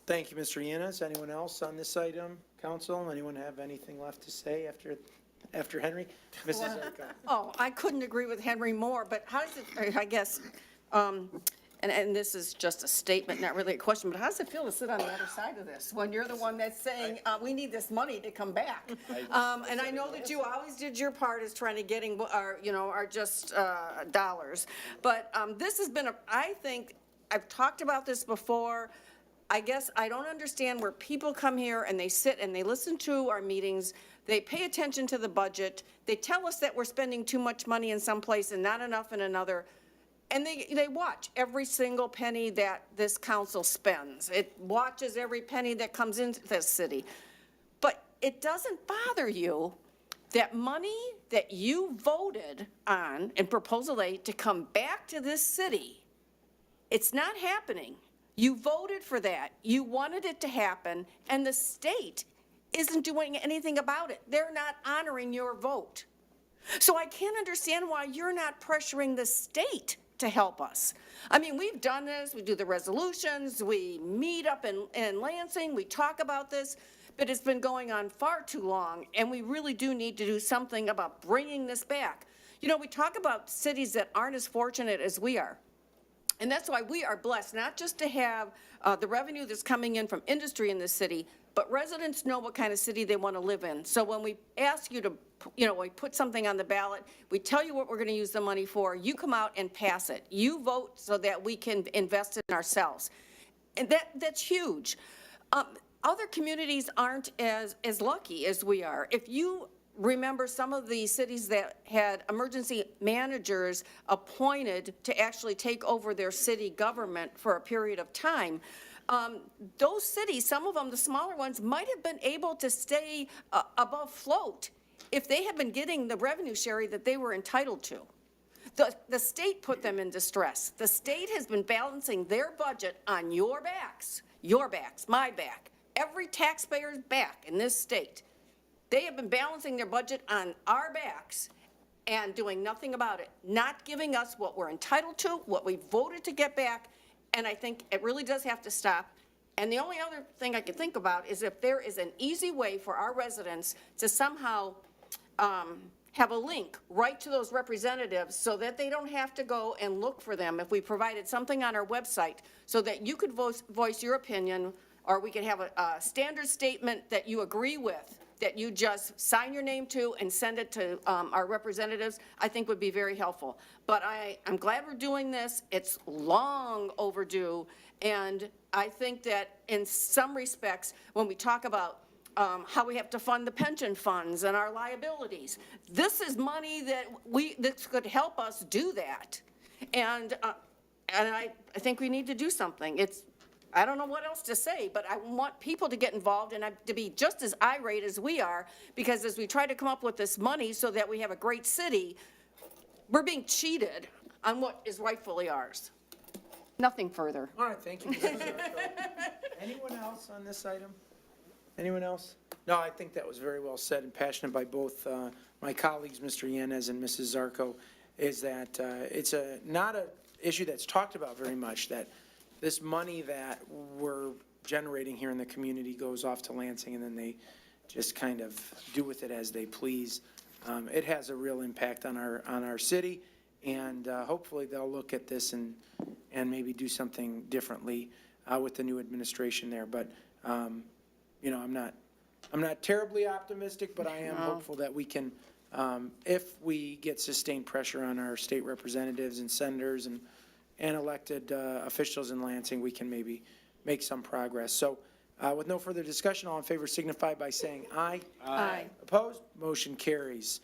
Thank you, Mr. Yanez. Anyone else on this item? Council, anyone have anything left to say after Henry? Mrs. Zarko. Oh, I couldn't agree with Henry more, but how does it, I guess, and this is just a statement, not really a question, but how does it feel to sit on the other side of this when you're the one that's saying, we need this money to come back? And I know that you always did your part as trying to getting our just dollars. But this has been I think, I've talked about this before. I guess I don't understand where people come here and they sit and they listen to our meetings. They pay attention to the budget. They tell us that we're spending too much money in some place and not enough in another. And they watch every single penny that this council spends. It watches every penny that comes into this city. But it doesn't bother you that money that you voted on in Proposal 8 to come back to this city, it's not happening. You voted for that. You wanted it to happen, and the state isn't doing anything about it. They're not honoring your vote. So I can't understand why you're not pressuring the state to help us. I mean, we've done this. We do the resolutions. We meet up in Lansing. We talk about this, but it's been going on far too long, and we really do need to do something about bringing this back. You know, we talk about cities that aren't as fortunate as we are. And that's why we are blessed, not just to have the revenue that's coming in from industry in this city, but residents know what kind of city they want to live in. So when we ask you to, we put something on the ballot, we tell you what we're going to use the money for, you come out and pass it. You vote so that we can invest in ourselves. And that's huge. Other communities aren't as lucky as we are. If you remember some of the cities that had emergency managers appointed to actually take over their city government for a period of time, those cities, some of them, the smaller ones, might have been able to stay above float if they had been getting the revenue share that they were entitled to. The state put them in distress. The state has been balancing their budget on your backs, my back, every taxpayer's back in this state. They have been balancing their budget on our backs and doing nothing about it, not giving us what we're entitled to, what we voted to get back, and I think it really does have to stop. And the only other thing I can think about is if there is an easy way for our residents to somehow have a link right to those representatives so that they don't have to go and look for them. If we provided something on our website so that you could voice your opinion, or we could have a standard statement that you agree with, that you just sign your name to and send it to our representatives, I think would be very helpful. But I'm glad we're doing this. It's long overdue. And I think that in some respects, when we talk about how we have to fund the pension funds and our liabilities, this is money that could help us do that. And I think we need to do something. I don't know what else to say, but I want people to get involved and to be just as irate as we are, because as we try to come up with this money so that we have a great city, we're being cheated on what is rightfully ours. Nothing further. All right, thank you, Mrs. Zarko. Anyone else on this item? Anyone else? No, I think that was very well said and passionate by both my colleagues, Mr. Yanez and Mrs. Zarko, is that it's not an issue that's talked about very much, that this money that we're generating here in the community goes off to Lansing and then they just kind of do with it as they please. It has a real impact on our city, and hopefully they'll look at this and maybe do something differently with the new administration there. But I'm not terribly optimistic, but I am hopeful that we can, if we get sustained pressure on our state representatives and senators and elected officials in Lansing, we can maybe make some progress. So with no further discussion, all in favor signify by saying aye. Aye. Opposed? Motion carries.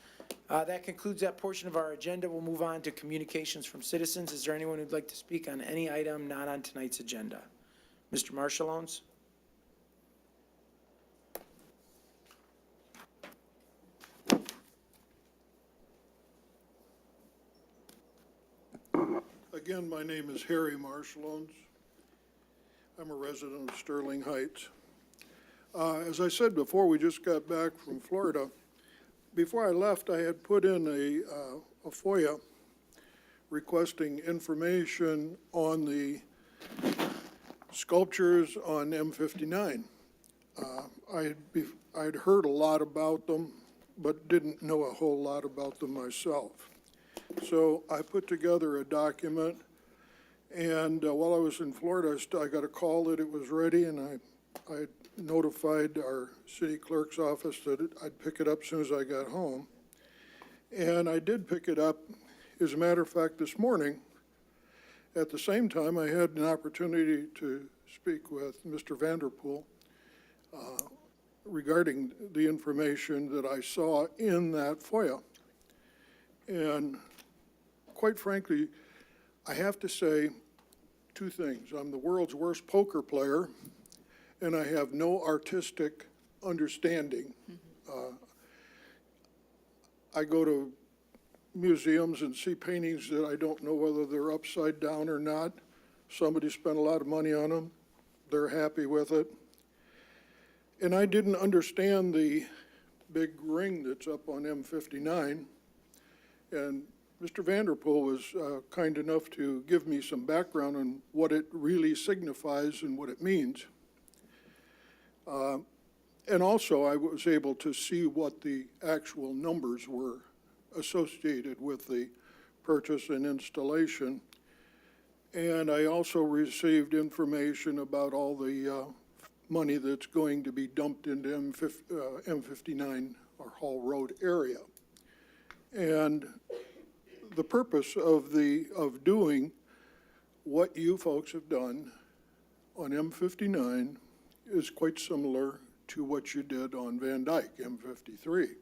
That concludes that portion of our agenda. We'll move on to communications from citizens. Is there anyone who'd like to speak on any item not on tonight's agenda? Mr. Marshall-Owens? Again, my name is Harry Marshall-Owens. I'm a resident of Sterling Heights. As I said before, we just got back from Florida. Before I left, I had put in a FOIA requesting information on the sculptures on M59. I'd heard a lot about them, but didn't know a whole lot about them myself. So I put together a document, and while I was in Florida, I got a call that it was ready, and I notified our city clerk's office that I'd pick it up as soon as I got home. And I did pick it up. As a matter of fact, this morning, at the same time, I had an opportunity to speak with Mr. Vanderpool regarding the information that I saw in that FOIA. And quite frankly, I have to say two things. I'm the world's worst poker player, and I have no artistic understanding. I go to museums and see paintings that I don't know whether they're upside down or not. Somebody spent a lot of money on them. They're happy with it. And I didn't understand the big ring that's up on M59. And Mr. Vanderpool was kind enough to give me some background on what it really signifies and what it means. And also, I was able to see what the actual numbers were associated with the purchase and installation. And I also received information about all the money that's going to be dumped into M59 or Hall Road area. And the purpose of doing what you folks have done on M59 is quite similar to what you did on Van Dyke, M53,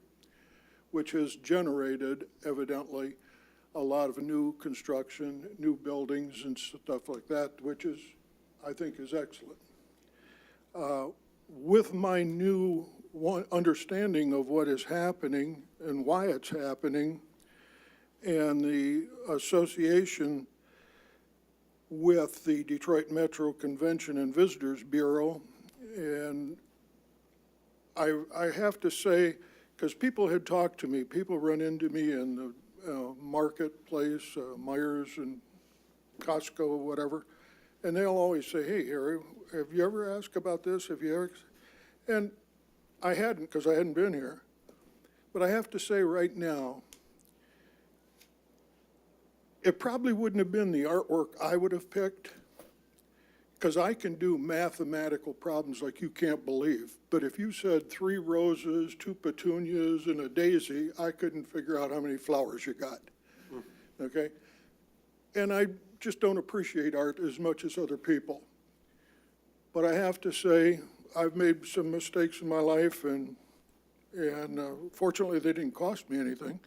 which has generated, evidently, a lot of new construction, new buildings and stuff like that, which is, I think, is excellent. With my new understanding of what is happening and why it's happening, and the association with the Detroit Metro Convention and Visitors Bureau, and I have to say, because people had talked to me, people run into me in the marketplace, Myers and Costco or whatever, and they'll always say, hey, Harry, have you ever asked about this? Have you ever? And I hadn't, because I hadn't been here. But I have to say right now, it probably wouldn't have been the artwork I would have picked, because I can do mathematical problems like you can't believe. But if you said 3 roses, 2 petunias, and a daisy, I couldn't figure out how many flowers you got, okay? And I just don't appreciate art as much as other people. But I have to say, I've made some mistakes in my life, and fortunately they didn't cost me anything.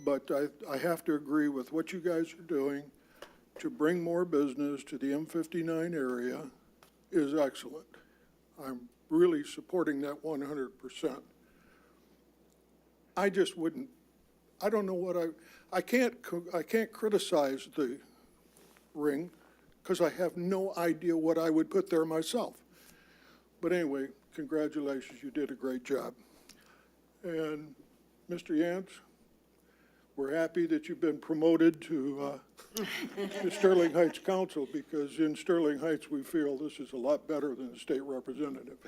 But I have to agree with what you guys are doing to bring more business to the M59 area is excellent. I'm really supporting that 100%. I just wouldn't, I don't know what I can't criticize the ring because I have no idea what I would put there myself. But anyway, congratulations, you did a great job. And Mr. Yance, we're happy that you've been promoted to the Sterling Heights Council, because in Sterling Heights, we feel this is a lot better than a state representative.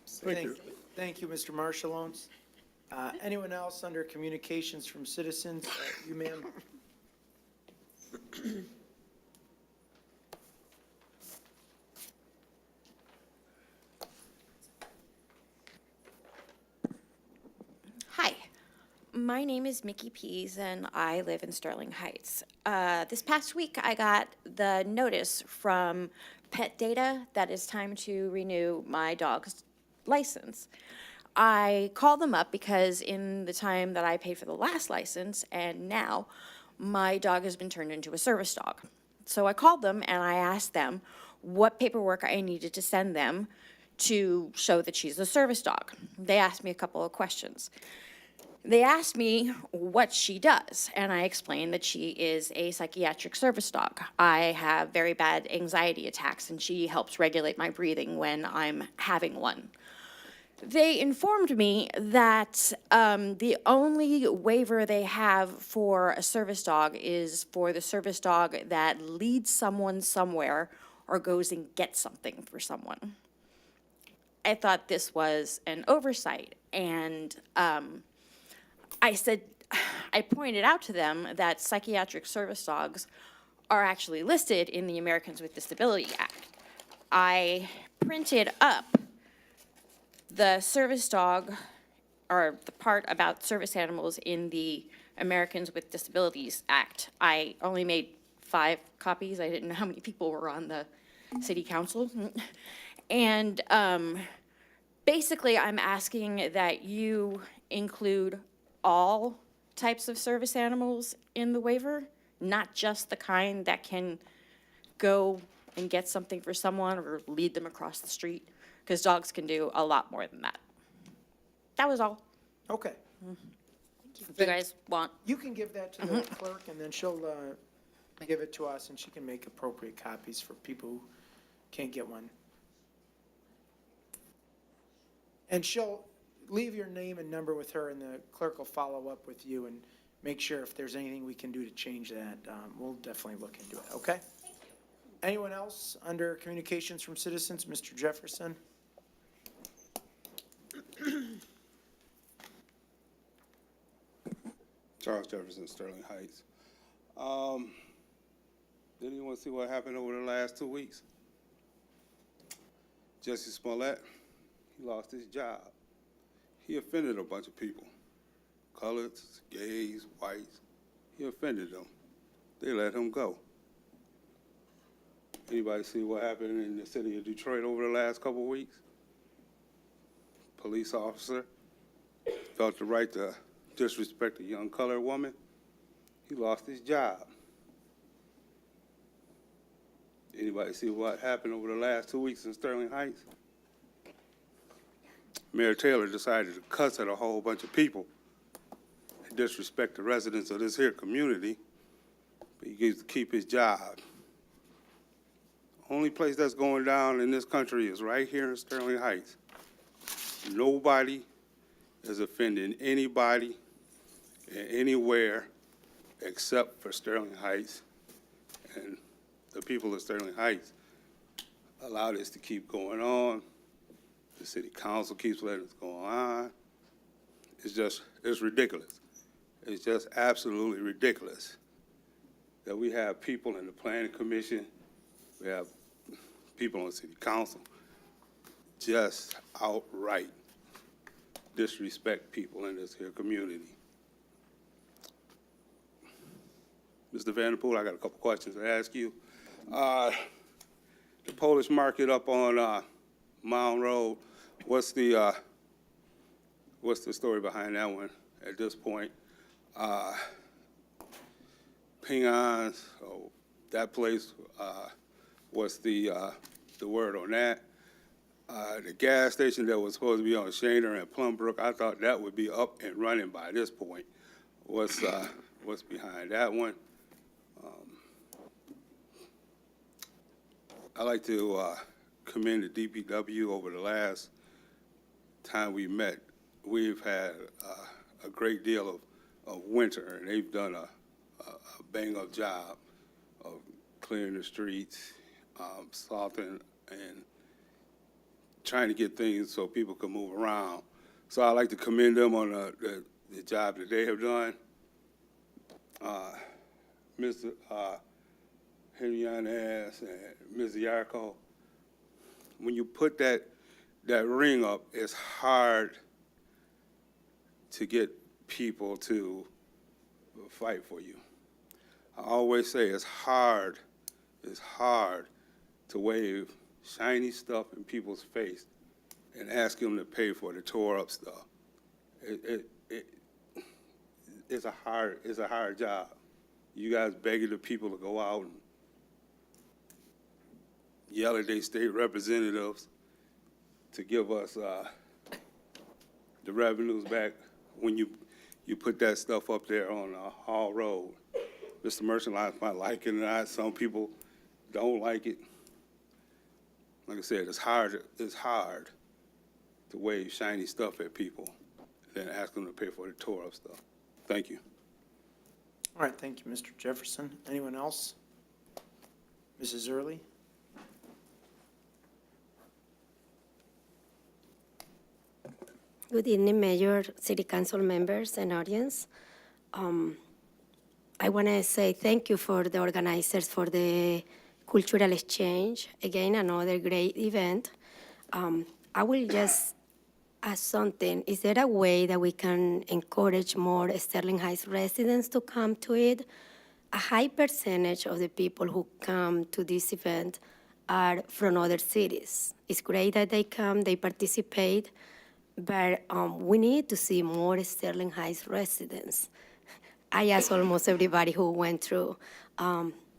Thank you. Thank you, Mr. Marshallones. Anyone else under communications from citizens? You, ma'am. Hi, my name is Mickey Pease, and I live in Sterling Heights. This past week, I got the notice from Pet Data that it's time to renew my dog's license. I called them up because in the time that I paid for the last license and now, my dog has been turned into a service dog. So I called them and I asked them what paperwork I needed to send them to show that she's a service dog. They asked me a couple of questions. They asked me what she does, and I explained that she is a psychiatric service dog. I have very bad anxiety attacks, and she helps regulate my breathing when I'm having one. They informed me that the only waiver they have for a service dog is for the service dog that leads someone somewhere or goes and gets something for someone. I thought this was an oversight, and I pointed out to them that psychiatric service dogs are actually listed in the Americans with Disability Act. I printed up the service dog, or the part about service animals in the Americans with Disabilities Act. I only made 5 copies. I didn't know how many people were on the city council. And basically, I'm asking that you include all types of service animals in the waiver, not just the kind that can go and get something for someone or lead them across the street, because dogs can do a lot more than that. That was all. Okay. If you guys want. You can give that to the clerk, and then she'll give it to us, and she can make appropriate copies for people who can't get one. And she'll leave your name and number with her, and the clerk will follow up with you and make sure if there's anything we can do to change that. We'll definitely look into it, okay? Anyone else under communications from citizens? Mr. Jefferson? Charles Jefferson, Sterling Heights. Did anyone see what happened over the last 2 weeks? Jesse Smollett, he lost his job. He offended a bunch of people, coloreds, gays, whites. He offended them. They let him go. Anybody see what happened in the city of Detroit over the last couple of weeks? Police officer felt the right to disrespect a young colored woman. He lost his job. Anybody see what happened over the last 2 weeks in Sterling Heights? Mayor Taylor decided to cuss at a whole bunch of people and disrespect the residents of this here community, but he gets to keep his job. Only place that's going down in this country is right here in Sterling Heights. Nobody is offending anybody anywhere except for Sterling Heights, and the people of Sterling Heights allow this to keep going on. The city council keeps letting it go on. It's ridiculous. It's just absolutely ridiculous that we have people in the planning commission, we have people on the city council just outright disrespect people in this here community. Mr. Vanderpool, I got a couple questions to ask you. The Polish market up on Mound Road, what's the story behind that one at this point? Ping-ons, that place, what's the word on that? The gas station that was supposed to be on Shaner and Plumbrook, I thought that would be up and running by this point. What's behind that one? I'd like to commend the DPW. Over the last time we met, we've had a great deal of winter, and they've done a bang-up job of clearing the streets, salting, and trying to get things so people can move around. So I'd like to commend them on the job that they have done. Mr. Henry Yanez and Ms. Yarko, when you put that ring up, it's hard to get people to fight for you. I always say it's hard to wave shiny stuff in people's face and ask them to pay for the tore up stuff. It's a hard job. You guys begging the people to go out and yell at their state representatives to give us the revenues back when you you put that stuff up there on Hall Road. Mr. Merchant might like it or not. Some people don't like it. Like I said, it's hard to wave shiny stuff at people and then ask them to pay for the tore up stuff. Thank you. All right, thank you, Mr. Jefferson. Anyone else? Mrs. Early? Good evening, Mayor, City Council members, and audience. I want to say thank you for the organizers for the cultural exchange. Again, another great event. I will just ask something. Is there a way that we can encourage more Sterling Heights residents to come to it? A high percentage of the people who come to this event are from other cities. It's great that they come, they participate, but we need to see more Sterling Heights residents. I asked almost everybody who went through.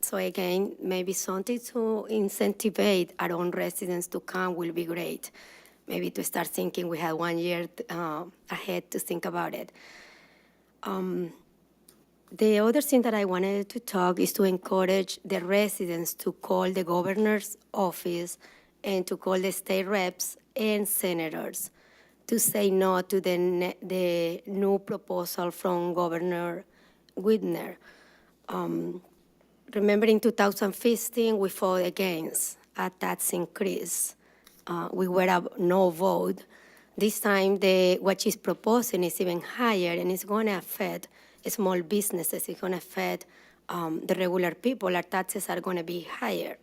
So again, maybe something to incentivize our own residents to come will be great. Maybe to start thinking we have 1 year ahead to think about it. The other thing that I wanted to talk is to encourage the residents to call the governor's office and to call the state reps and senators to say no to the new proposal from Governor Whitner. Remember in 2015, we fought against a tax increase. We were a no vote. This time, what she's proposing is even higher, and it's going to affect small businesses. It's going to affect the regular people. Our taxes are going to be higher.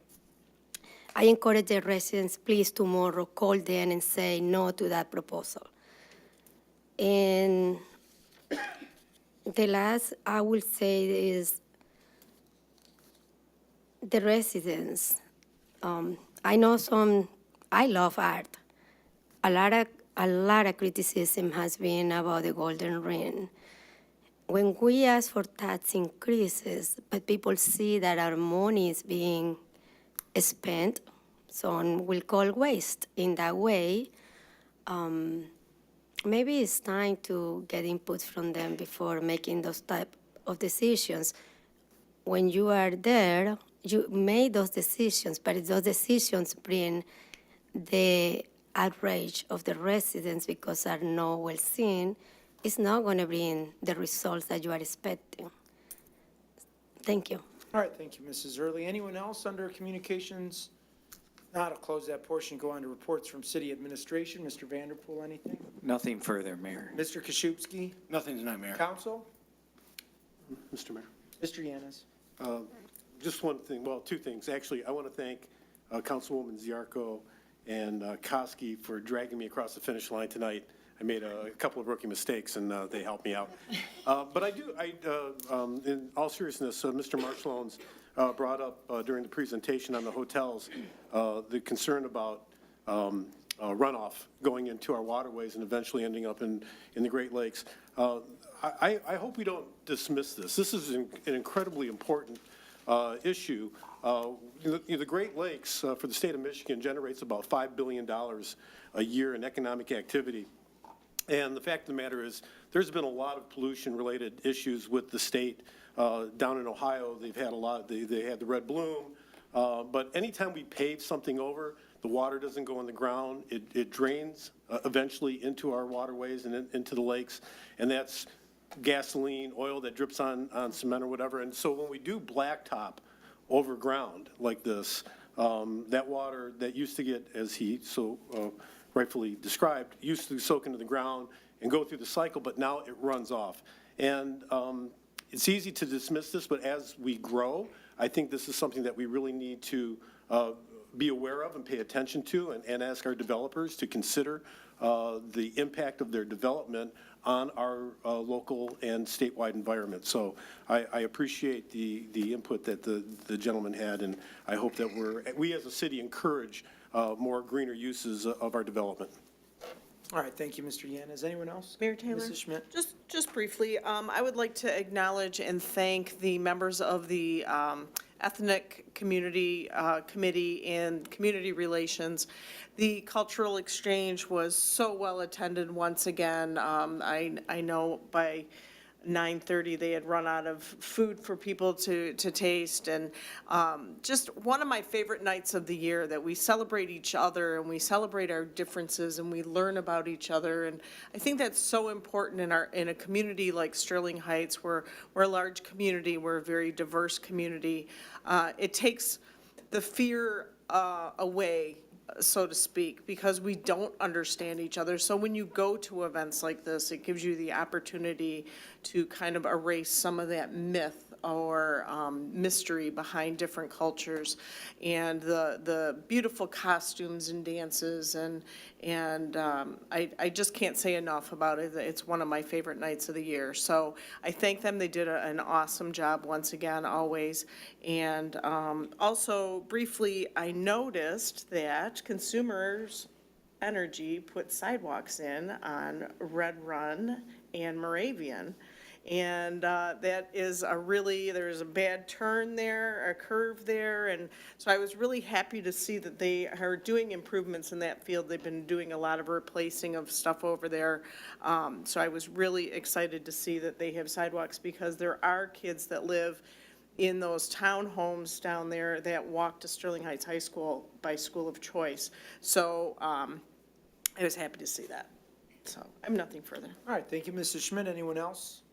I encourage the residents, please, tomorrow, call them and say no to that proposal. And the last I will say is the residents. I know I love art. A lot of criticism has been about the Golden Ring. When we ask for tax increases, but people see that our money is being spent, some will call waste in that way. Maybe it's time to get input from them before making those type of decisions. When you are there, you made those decisions, but those decisions bring the outrage of the residents because are not well seen. It's not going to bring the results that you are expecting. Thank you. All right, thank you, Mrs. Early. Anyone else under communications? Now to close that portion, go on to reports from city administration. Mr. Vanderpool, anything? Nothing further, Mayor. Mr. Koszybski? Nothing tonight, Mayor. Council? Mr. Mayor. Mr. Yanez? Just one thing, well, two things. Actually, I want to thank Councilwoman Ziarko and Koski for dragging me across the finish line tonight. I made a couple of rookie mistakes, and they helped me out. But in all seriousness, Mr. Marshlones brought up during the presentation on the hotels the concern about runoff going into our waterways and eventually ending up in the Great Lakes. I hope we don't dismiss this. This is an incredibly important issue. The Great Lakes for the state of Michigan generates about $5 billion a year in economic activity. And the fact of the matter is, there's been a lot of pollution-related issues with the state. Down in Ohio, they've had a lot, they had the red bloom. But anytime we pave something over, the water doesn't go in the ground. It drains eventually into our waterways and into the lakes. And that's gasoline, oil that drips on cement or whatever. And so when we do blacktop over ground like this, that water that used to get, as he so rightfully described, used to soak into the ground and go through the cycle, but now it runs off. And it's easy to dismiss this, but as we grow, I think this is something that we really need to be aware of and pay attention to and ask our developers to consider the impact of their development on our local and statewide environment. So I appreciate the input that the gentleman had, and I hope that we as a city encourage more greener uses of our development. All right, thank you, Mr. Yanez. Anyone else? Mayor Taylor? Mrs. Schmidt? Just briefly, I would like to acknowledge and thank the members of the Ethnic Community Committee and Community Relations. The cultural exchange was so well attended once again. I know by 9:30, they had run out of food for people to taste. And just one of my favorite nights of the year, that we celebrate each other and we celebrate our differences and we learn about each other. And I think that's so important in a community like Sterling Heights. We're a large community, we're a very diverse community. It takes the fear away, so to speak, because we don't understand each other. So when you go to events like this, it gives you the opportunity to kind of erase some of that myth or mystery behind different cultures, and the beautiful costumes and dances, and I just can't say enough about it. It's one of my favorite nights of the year. So I thank them. They did an awesome job once again, always. And also, briefly, I noticed that Consumers Energy put sidewalks in on Red Run and Moravian. And that is there's a bad turn there, a curve there, and so I was really happy to see that they are doing improvements in that field. They've been doing a lot of replacing of stuff over there. So I was really excited to see that they have sidewalks, because there are kids that live in those townhomes down there that walk to Sterling Heights High School by school of choice. So I was happy to see that. So I have nothing further. All right, thank you, Mrs. Schmidt. Anyone else?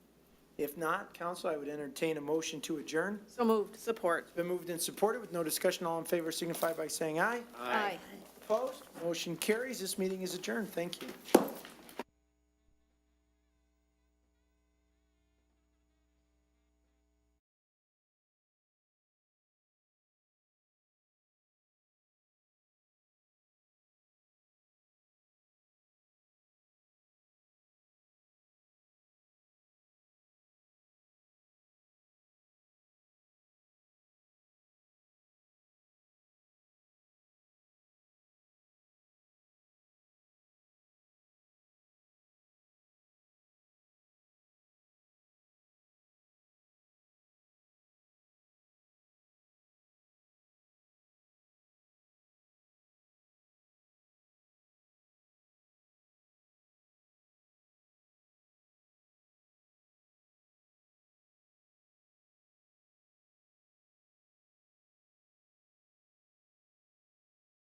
If not, council, I would entertain a motion to adjourn. So moved. Support. It's been moved and supported with no discussion. All in favor signify by saying aye. Aye. Opposed? Motion carries. This meeting is adjourned. Thank you.